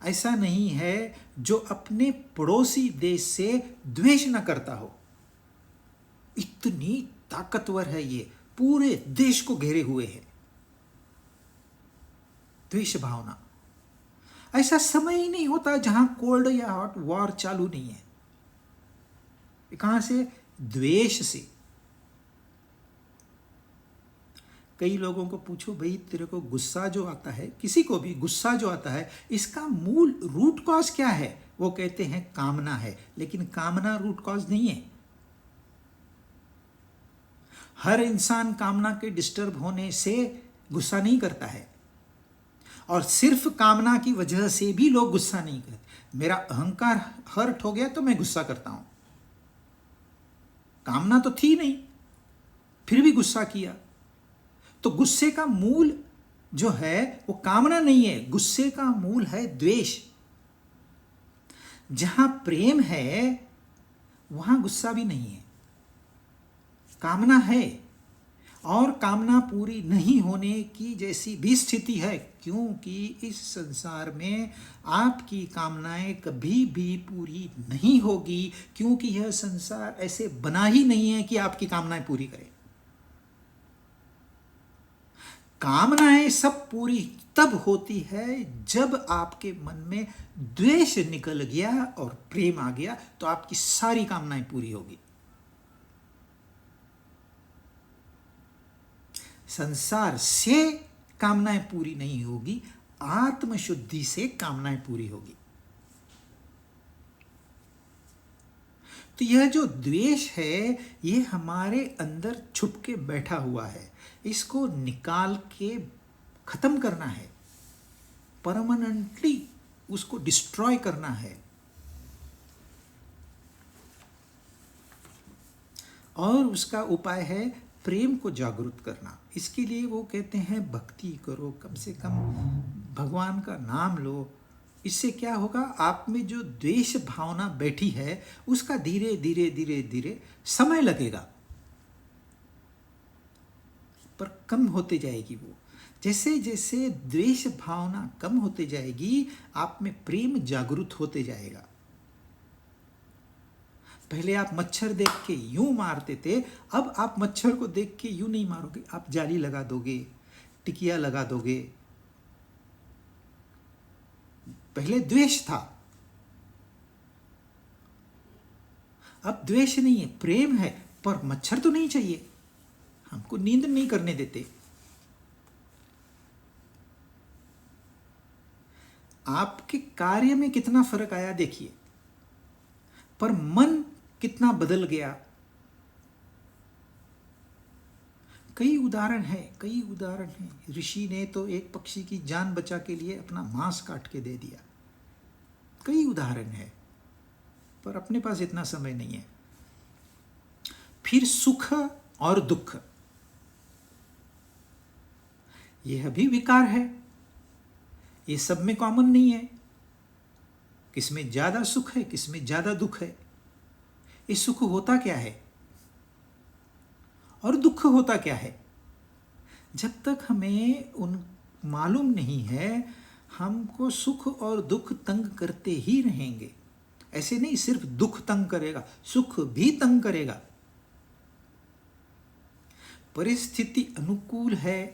A: ऐसा नहीं है जो अपने पड़ोसी देश से द्वेष न करता हो। इतनी ताकतवर है ये, पूरे देश को घेरे हुए है द्वेष भावना। ऐसा समय ही नहीं होता जहां कोल्ड या हॉट वॉर चालू नहीं है। कहां से? द्वेष से। कई लोगों को पूछो भाई तेरे को गुस्सा जो आता है, किसी को भी गुस्सा जो आता है, इसका मूल रूट कॉज क्या है? वो कहते हैं कामना है, लेकिन कामना रूट कॉज नहीं है। हर इंसान कामना के डिस्टर्ब होने से गुस्सा नहीं करता है, और सिर्फ कामना की वजह से भी लोग गुस्सा नहीं करते। मेरा अहंकार हर्ट हो गया तो मैं गुस्सा करता हूं, कामना तो थी नहीं फिर भी गुस्सा किया। तो गुस्से का मूल जो है वो कामना नहीं है, गुस्से का मूल है द्वेष। जहां प्रेम है वहां गुस्सा भी नहीं है, कामना है, और कामना पूरी नहीं होने की जैसी भी स्थिति है, क्योंकि इस संसार में आपकी कामनाएं कभी भी पूरी नहीं होगी, क्योंकि यह संसार ऐसे बना ही नहीं है कि आपकी कामनाएं पूरी करे। कामनाएं सब पूरी तब होती है जब आपके मन में द्वेष निकल गया और प्रेम आ गया, तो आपकी सारी कामनाएं पूरी होगी। संसार से कामनाएं पूरी नहीं होगी, आत्मशुद्धि से कामनाएं पूरी होगी। तो यह जो द्वेष है ये हमारे अंदर छुप के बैठा हुआ है, इसको निकाल के खत्म करना है, परमानेंटली उसको डिस्ट्रॉय करना है। और उसका उपाय है प्रेम को जागृत करना। इसके लिए वो कहते हैं भक्ति करो, कम से कम भगवान का नाम लो। इससे क्या होगा, आप में जो द्वेष भावना बैठी है उसका धीरे धीरे धीरे धीरे समय लगेगा पर कम होते जाएगी। वो जैसे जैसे द्वेष भावना कम होते जाएगी आप में प्रेम जागृत होते जाएगा। पहले आप मच्छर देख के यूं मारते थे, अब आप मच्छर को देख के यूं नहीं मारोगे, आप जाली लगा दोगे, टिकिया लगा दोगे। पहले द्वेष था, अब द्वेष नहीं है, प्रेम है, पर मच्छर तो नहीं चाहिए, हमको नींद नहीं करने देते। आपके कार्य में कितना फर्क आया देखिए, पर मन कितना बदल गया। कई उदाहरण हैं। ऋषि ने तो एक पक्षी की जान बचा के लिए अपना मांस काट के दे दिया। कई उदाहरण है, पर अपने पास इतना समय नहीं है। फिर सुख और दुख, यह भी विकार है, ये सब में कॉमन नहीं है। किसमें ज्यादा सुख है, किसमें ज्यादा दुख है। ये सुख होता क्या है और दुख होता क्या है, जब तक हमें उन मालूम नहीं है हमको सुख और दुख तंग करते ही रहेंगे। ऐसे नहीं सिर्फ दुख तंग करेगा, सुख भी तंग करेगा। परिस्थिति अनुकूल है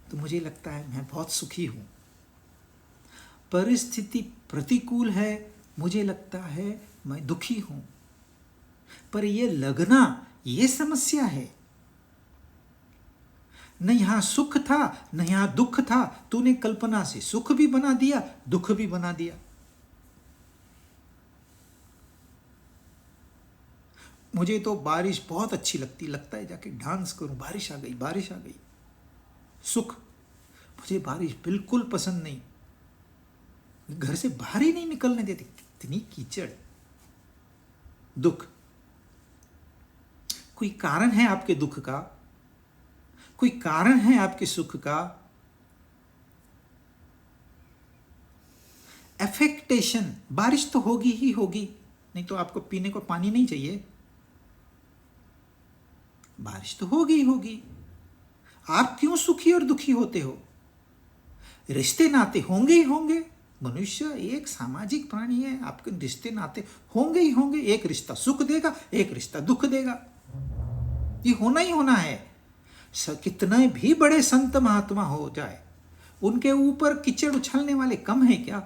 A: तो मुझे लगता है मैं बहुत सुखी हूं, परिस्थिति प्रतिकूल है मुझे लगता है मैं दुखी हूं। पर यह लगना ये समस्या है। न यहां सुख था न यहां दुख था, तूने कल्पना से सुख भी बना दिया, दुख भी बना दिया। मुझे तो बारिश बहुत अच्छी लगता है जाके डांस करूं, बारिश आ गई। सुख, मुझे बारिश बिल्कुल पसंद नहीं, घर से बाहर ही नहीं निकलने देती, कितनी कीचड़। दुख, कोई कारण है आपके दुख का, कोई कारण है आपके सुख का। एफेक्टेशन, बारिश तो होगी ही होगी, नहीं तो आपको पीने को पानी नहीं चाहिए। बारिश तो होगी ही होगी। आप क्यों सुखी और दुखी होते हो? रिश्ते नाते होंगे ही होंगे। मनुष्य एक सामाजिक प्राणी है, आपके रिश्ते नाते होंगे ही होंगे। एक रिश्ता सुख देगा, एक रिश्ता दुख देगा, ये होना ही होना है। कितने भी बड़े संत महात्मा हो जाए, उनके ऊपर कीचड़ उछलने वाले कम है क्या?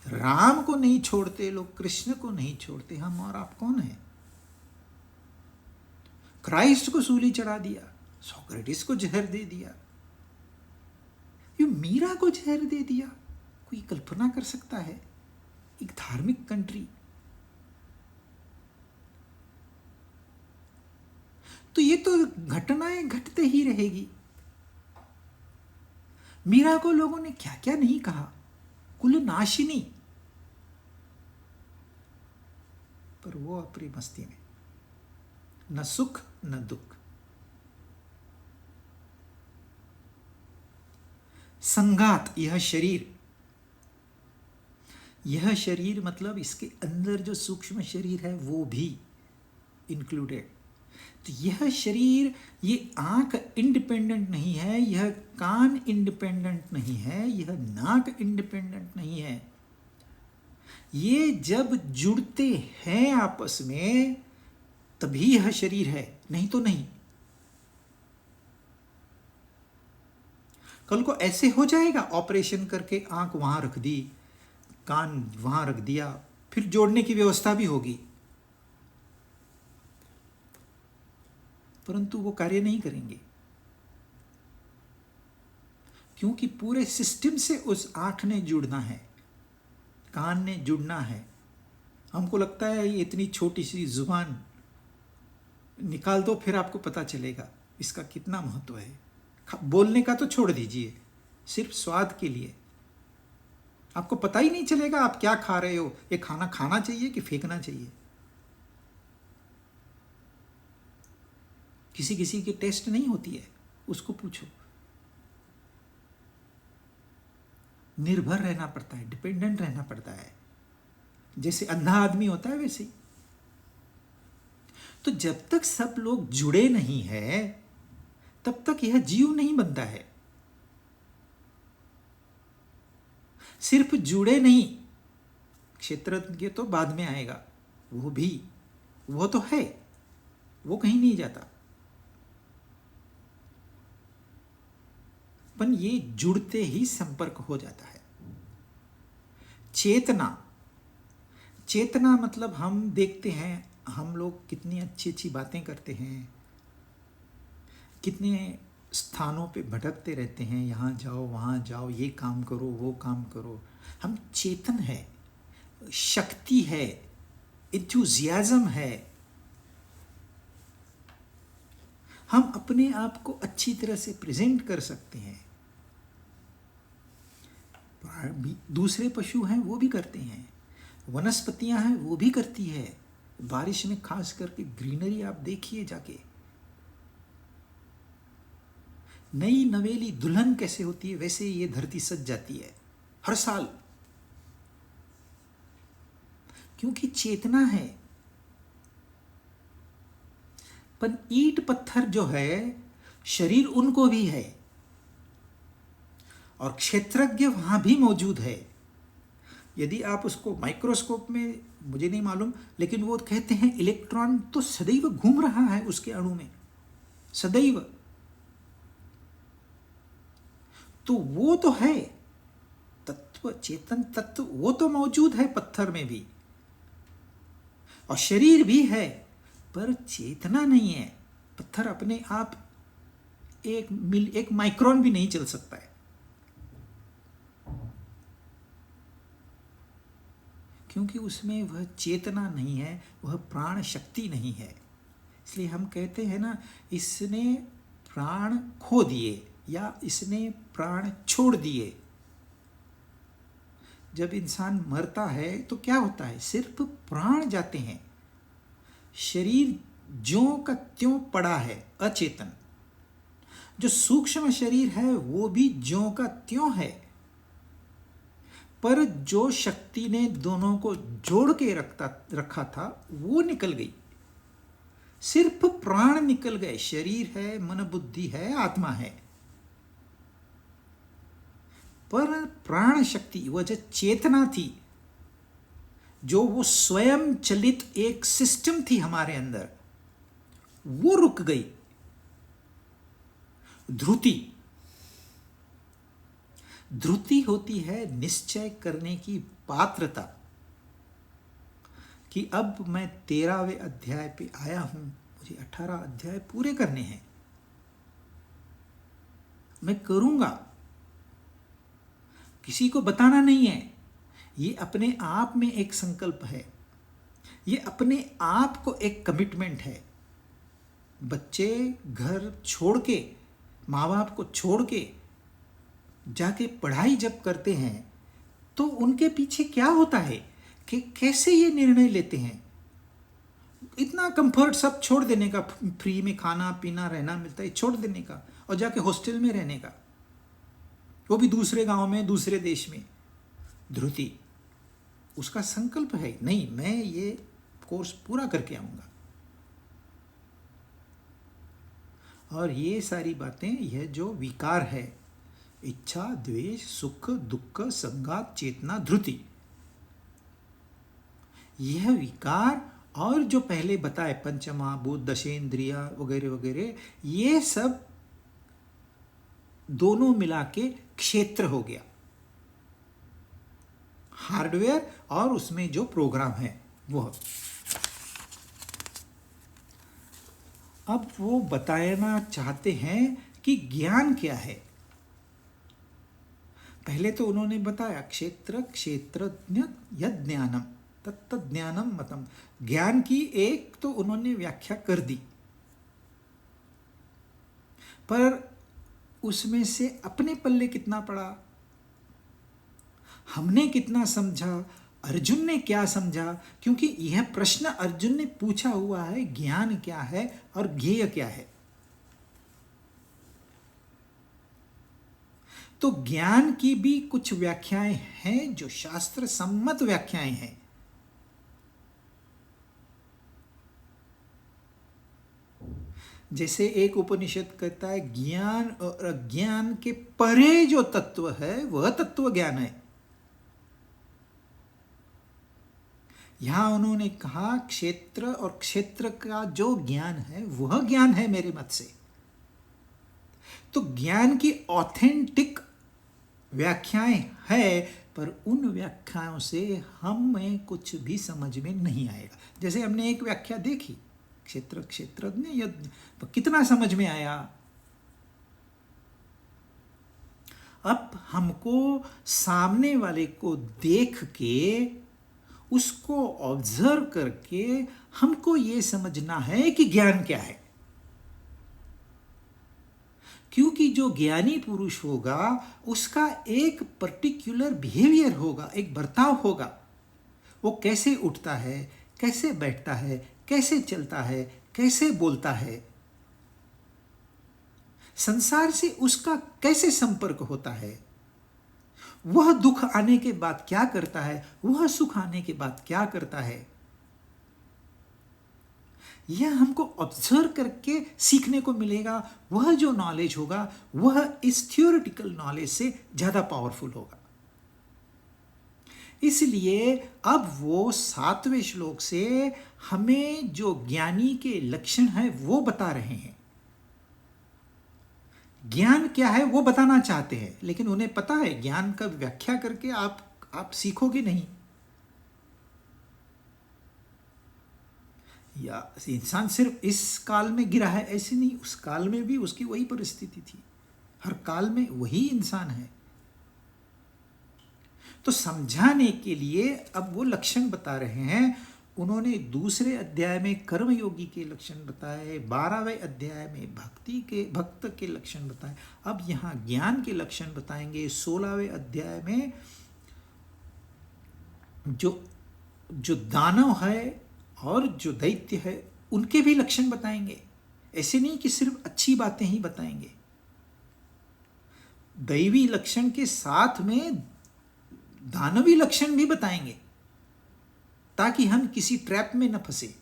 A: राम को नहीं छोड़ते लोग, कृष्ण को नहीं छोड़ते, हम और आप कौन है? क्राइस्ट को सूली चढ़ा दिया, सोक्रेटिस को जहर दे दिया, ये मीरा को जहर दे दिया। कोई कल्पना कर सकता है? एक धार्मिक कंट्री। तो ये तो घटनाएं घटते ही रहेगी। मीरा को लोगों ने क्या क्या नहीं कहा, कुल नाशिनी, पर वो अपनी मस्ती में, न सुख न दुख। संगात, यह शरीर मतलब इसके अंदर जो सूक्ष्म शरीर है वो भी इंक्लूडेड। तो यह शरीर, ये आंख इंडिपेंडेंट नहीं है, यह कान इंडिपेंडेंट नहीं है, यह नाक इंडिपेंडेंट नहीं है। ये जब जुड़ते हैं आपस में तभी यह शरीर है, नहीं तो नहीं। कल को ऐसे हो जाएगा, ऑपरेशन करके आंख वहां रख दी, कान वहां रख दिया, फिर जोड़ने की व्यवस्था भी होगी। परंतु वो कार्य नहीं करेंगे, क्योंकि पूरे सिस्टम से उस आंख ने जुड़ना है, कान ने जुड़ना है। हमको लगता है ये इतनी छोटी सी जुबान निकाल दो, फिर आपको पता चलेगा इसका कितना महत्व है। बोलने का तो छोड़ दीजिए, सिर्फ स्वाद के लिए आपको पता ही नहीं चलेगा आप क्या खा रहे हो। ये खाना खाना चाहिए कि फेंकना चाहिए। किसी किसी की टेस्ट नहीं होती है, उसको पूछो। निर्भर रहना पड़ता है, डिपेंडेंट रहना पड़ता है, जैसे अंधा आदमी होता है वैसे ही। तो जब तक सब लोग जुड़े नहीं है तब तक यह जीव नहीं बनता है। सिर्फ जुड़े नहीं, क्षेत्रज्ञ तो बाद में आएगा, वो तो है, वो कहीं नहीं जाता। पर ये जुड़ते ही संपर्क हो जाता है। चेतना मतलब हम देखते हैं हम लोग कितनी अच्छी अच्छी बातें करते हैं, कितने स्थानों पे भटकते रहते हैं, यहाँ जाओ वहाँ जाओ, ये काम करो वो काम करो। हम चेतन है, शक्ति है, इंथुजियाज्म है। हम अपने आप को अच्छी तरह से प्रेजेंट कर सकते हैं। दूसरे पशु हैं वो भी करते हैं, वनस्पतियां हैं वो भी करती है। बारिश में खास करके ग्रीनरी आप देखिए जाके, नई नवेली दुल्हन कैसे होती है वैसे ये धरती सज जाती है हर साल, क्योंकि चेतना है। पर ईंट पत्थर जो है, शरीर उनको भी है, और क्षेत्रज्ञ वहां भी मौजूद है। यदि आप उसको माइक्रोस्कोप में, मुझे नहीं मालूम, लेकिन वो कहते हैं इलेक्ट्रॉन तो सदैव घूम रहा है उसके अणु में, सदैव। तो वो तो है तत्व, चेतन तत्व वो तो मौजूद है पत्थर में भी, और शरीर भी है, पर चेतना नहीं है। पत्थर अपने आप एक माइक्रोन भी नहीं चल सकता है, क्योंकि उसमें वह चेतना नहीं है, वह प्राण शक्ति नहीं है। इसलिए हम कहते हैं ना, इसने प्राण खो दिए या इसने प्राण छोड़ दिए। जब इंसान मरता है तो क्या होता है, सिर्फ प्राण जाते हैं, शरीर ज्यों का त्यों पड़ा है अचेतन। जो सूक्ष्म शरीर है वो भी ज्यों का त्यों है, पर जो शक्ति ने दोनों को जोड़ के रखा था वो निकल गई। सिर्फ प्राण निकल गए, शरीर है, मन बुद्धि है, आत्मा है, पर प्राण शक्ति, वह जो चेतना थी, जो वो स्वयं चलित एक सिस्टम थी हमारे अंदर, वो रुक गई। ध्रुति होती है निश्चय करने की पात्रता, कि अब मैं 13वें अध्याय पे आया हूं, मुझे 18 अध्याय पूरे करने हैं, मैं करूंगा, किसी को बताना नहीं है। ये अपने आप में एक संकल्प है, ये अपने आप को एक कमिटमेंट है। बच्चे घर छोड़ के, माँ बाप को छोड़ के जाके पढ़ाई जब करते हैं तो उनके पीछे क्या होता है कि कैसे ये निर्णय लेते हैं। इतना कंफर्ट सब छोड़ देने का, फ्री में खाना पीना रहना मिलता है, छोड़ देने का और जाके हॉस्टल में रहने का, वो भी दूसरे गांव में, दूसरे देश में। ध्रुति, उसका संकल्प है, नहीं मैं ये कोर्स पूरा करके आऊंगा। और ये सारी बातें, यह जो विकार है, इच्छा, द्वेष, सुख, दुख, संगात, चेतना, ध्रुति, यह विकार और जो पहले बताए पंचमहाभूत, दशेंद्रिया वगैरह वगैरह, ये सब दोनों मिला के क्षेत्र हो गया, हार्डवेयर और उसमें जो प्रोग्राम है वो। अब वो बताना चाहते हैं कि ज्ञान क्या है। पहले तो उन्होंने बताया क्षेत्र क्षेत्रज्ञ यद ज्ञानम तत्त ज्ञानम मतम। ज्ञान की एक तो उन्होंने व्याख्या कर दी, पर उसमें से अपने पल्ले कितना पड़ा, हमने कितना समझा, अर्जुन ने क्या समझा। क्योंकि यह प्रश्न अर्जुन ने पूछा हुआ है, ज्ञान क्या है और ज्ञेय क्या है। तो ज्ञान की भी कुछ व्याख्याएं हैं जो शास्त्र सम्मत व्याख्याएं हैं। जैसे एक उपनिषद कहता है ज्ञान और अज्ञान के परे जो तत्व है वह तत्व ज्ञान है। यहां उन्होंने कहा क्षेत्र और क्षेत्र का जो ज्ञान है वह ज्ञान है मेरे मत से। तो ज्ञान की ऑथेंटिक व्याख्याएं है, पर उन व्याख्याओं से हमें कुछ भी समझ में नहीं आएगा। जैसे हमने एक व्याख्या देखी क्षेत्र क्षेत्रज्ञ यज्ञ, तो कितना समझ में आया। अब हमको सामने वाले को देख के उसको ऑब्जर्व करके हमको ये समझना है कि ज्ञान क्या है। क्योंकि जो ज्ञानी पुरुष होगा उसका एक पर्टिकुलर बिहेवियर होगा, एक बर्ताव होगा। वो कैसे उठता है, कैसे बैठता है, कैसे चलता है, कैसे बोलता है, संसार से उसका कैसे संपर्क होता है, वह दुख आने के बाद क्या करता है, वह सुख आने के बाद क्या करता है। यह हमको ऑब्जर्व करके सीखने को मिलेगा। वह जो नॉलेज होगा वह इस थियोरेटिकल नॉलेज से ज़्यादा पावरफुल होगा। इसलिए अब वो 7वें श्लोक से हमें जो ज्ञानी के लक्षण है वो बता रहे हैं। ज्ञान क्या है वो बताना चाहते हैं, लेकिन उन्हें पता है ज्ञान का व्याख्या करके आप सीखोगे नहीं। या इंसान सिर्फ इस काल में गिरा है ऐसे नहीं, उस काल में भी उसकी वही परिस्थिति थी। हर काल में वही इंसान है। तो समझाने के लिए अब वो लक्षण बता रहे हैं। उन्होंने दूसरे अध्याय में कर्मयोगी के लक्षण बताए, 12वें अध्याय में भक्त के लक्षण बताए। अब यहाँ ज्ञान के लक्षण बताएंगे 16वें अध्याय में। जो दानव है और जो दैत्य है उनके भी लक्षण बताएंगे। ऐसे नहीं कि सिर्फ अच्छी बातें ही बताएंगे, दैवी लक्षण के साथ में दानवी लक्षण भी बताएंगे ताकि हम किसी ट्रैप में न फंसे।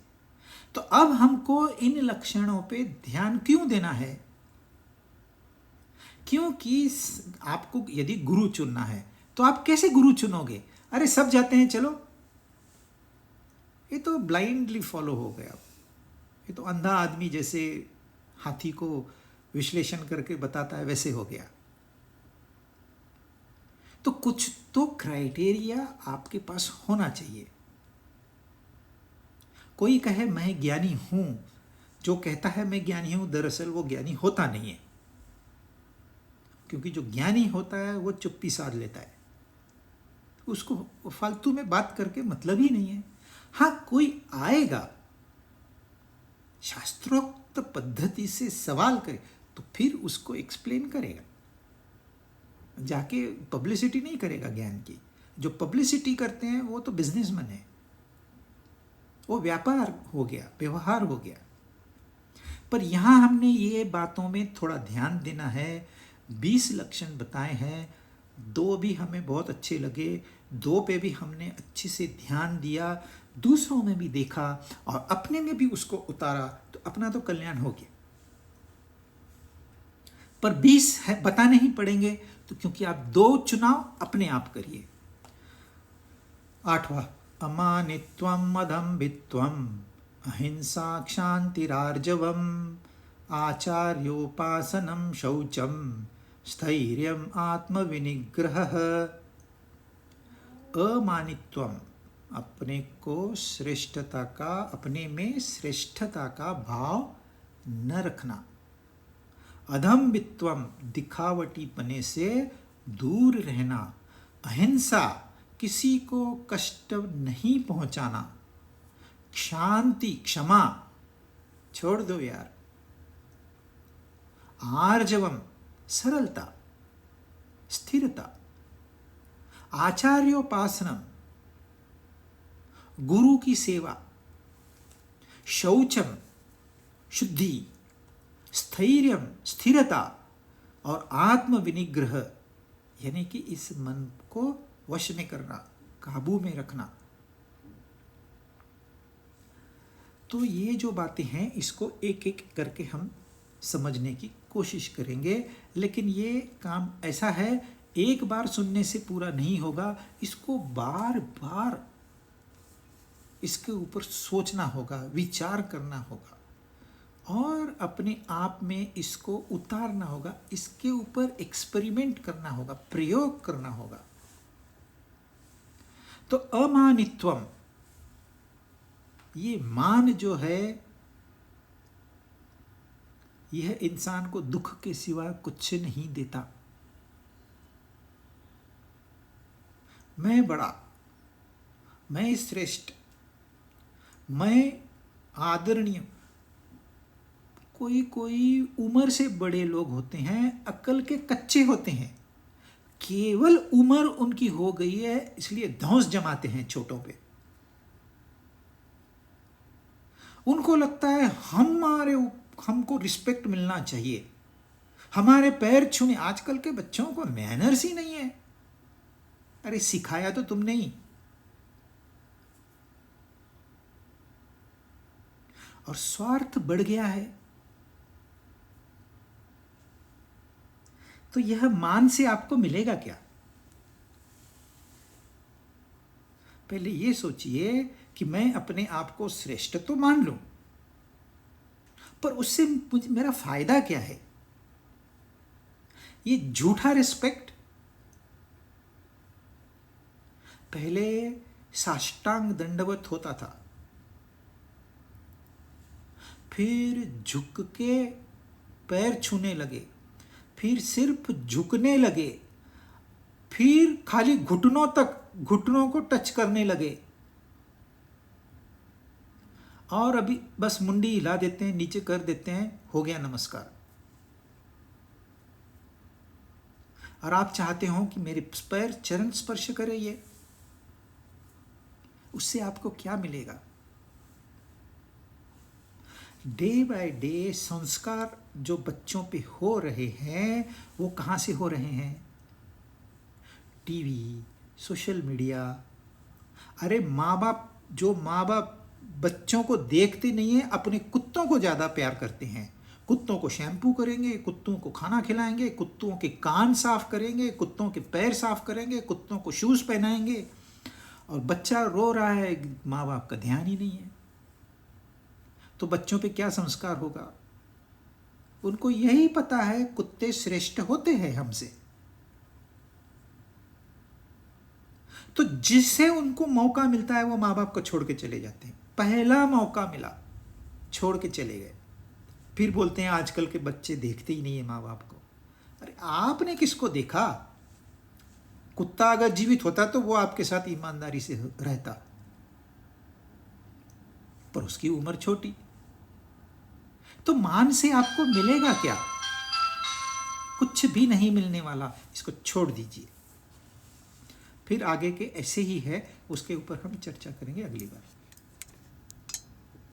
A: तो अब हमको इन लक्षणों पे ध्यान क्यों देना है? क्योंकि आपको यदि गुरु चुनना है तो आप कैसे गुरु चुनोगे? अरे सब जाते हैं चलो, ये तो ब्लाइंडली फॉलो हो गया। ये तो अंधा आदमी जैसे हाथी को विश्लेषण करके बताता है वैसे हो गया। तो कुछ तो क्राइटेरिया आपके पास होना चाहिए। कोई कहे मैं ज्ञानी हूं, जो कहता है मैं ज्ञानी हूं दरअसल वो ज्ञानी होता नहीं है। क्योंकि जो ज्ञानी होता है वो चुप्पी साध लेता है, उसको फालतू में बात करके मतलब ही नहीं है। हाँ, कोई आएगा शास्त्रोक्त पद्धति से सवाल करे तो फिर उसको एक्सप्लेन करेगा, जाके पब्लिसिटी नहीं करेगा ज्ञान की। जो पब्लिसिटी करते हैं वो तो बिजनेसमैन है, वो व्यापार हो गया, व्यवहार हो गया। पर यहाँ हमने ये बातों में थोड़ा ध्यान देना है। 20 लक्षण बताए हैं, 2 भी हमें बहुत अच्छे लगे, 2 पे भी हमने अच्छे से ध्यान दिया, दूसरों में भी देखा और अपने में भी उसको उतारा, तो अपना तो कल्याण हो गया। पर 20 है बताने ही पड़ेंगे, तो क्योंकि आप 2 चुनाव अपने आप करिए। 8वां, अमानित्वम अदम्भित्वम अहिंसा क्षांतिरार्जवम आचार्योपासनम शौचम स्थैर्यम आत्मविनिग्रह। अमानित्वम, अपने को श्रेष्ठता का, अपने में श्रेष्ठता का भाव न रखना। अधम्बित्वम, दिखावटी पने से दूर रहना। अहिंसा, किसी को कष्ट नहीं पहुंचाना। शांति, क्षमा, छोड़ दो यार। आर्जवम, सरलता, स्थिरता। आचार्योपासनम, गुरु की सेवा। शौचम, शुद्धि। स्थैर्यम, स्थिरता। और आत्म विनिग्रह, यानी कि इस मन को वश में करना, काबू में रखना। तो ये जो बातें हैं इसको एक एक करके हम समझने की कोशिश करेंगे, लेकिन ये काम ऐसा है, एक बार सुनने से पूरा नहीं होगा, इसको बार बार इसके ऊपर सोचना होगा, विचार करना होगा और अपने आप में इसको उतारना होगा, इसके ऊपर एक्सपेरिमेंट करना होगा, प्रयोग करना होगा। तो अमानित्वम, ये मान जो है यह इंसान को दुख के सिवा कुछ नहीं देता। मैं बड़ा, मैं श्रेष्ठ, मैं आदरणीय। कोई कोई उम्र से बड़े लोग होते हैं, अक्ल के कच्चे होते हैं, केवल उम्र उनकी हो गई है इसलिए धौंस जमाते हैं छोटों पे। उनको लगता है हमको रिस्पेक्ट मिलना चाहिए, हमारे पैर छूने। आजकल के बच्चों को मैनर्स ही नहीं है। अरे सिखाया तो तुमने ही। और स्वार्थ बढ़ गया है। तो यह मान से आपको मिलेगा क्या? पहले ये सोचिए कि मैं अपने आप को श्रेष्ठ तो मान लूं, पर उससे मेरा फायदा क्या है? ये झूठा रिस्पेक्ट। पहले साष्टांग दंडवत होता था, फिर झुक के पैर छूने लगे, फिर सिर्फ झुकने लगे, फिर खाली घुटनों को टच करने लगे, और अभी बस मुंडी हिला देते हैं, नीचे कर देते हैं, हो गया नमस्कार। और आप चाहते हो कि मेरे पैर चरण स्पर्श करे, ये उससे आपको क्या मिलेगा? डे बाय डे संस्कार जो बच्चों पे हो रहे हैं वो कहाँ से हो रहे हैं? TV, social media. अरे माँ बाप बच्चों को देखते नहीं है, अपने कुत्तों को ज़्यादा प्यार करते हैं। कुत्तों को शैम्पू करेंगे, कुत्तों को खाना खिलाएंगे, कुत्तों के कान साफ करेंगे, कुत्तों के पैर साफ करेंगे, कुत्तों को शूज़ पहनाएंगे, और बच्चा रो रहा है, माँ बाप का ध्यान ही नहीं है। तो बच्चों पे क्या संस्कार होगा? उनको यही पता है कुत्ते श्रेष्ठ होते हैं हमसे। तो जिससे उनको मौका मिलता है वो माँ बाप को छोड़ के चले जाते हैं। पहला मौका मिला, छोड़ के चले गए। फिर बोलते हैं आजकल के बच्चे देखते ही नहीं है माँ बाप को। अरे आपने किसको देखा? कुत्ता अगर जीवित होता तो वो आपके साथ ईमानदारी से रहता, पर उसकी उम्र छोटी। तो मान से आपको मिलेगा क्या? कुछ भी नहीं मिलने वाला। इसको छोड़ दीजिए। फिर आगे के ऐसे ही है, उसके ऊपर हम चर्चा करेंगे अगली बार।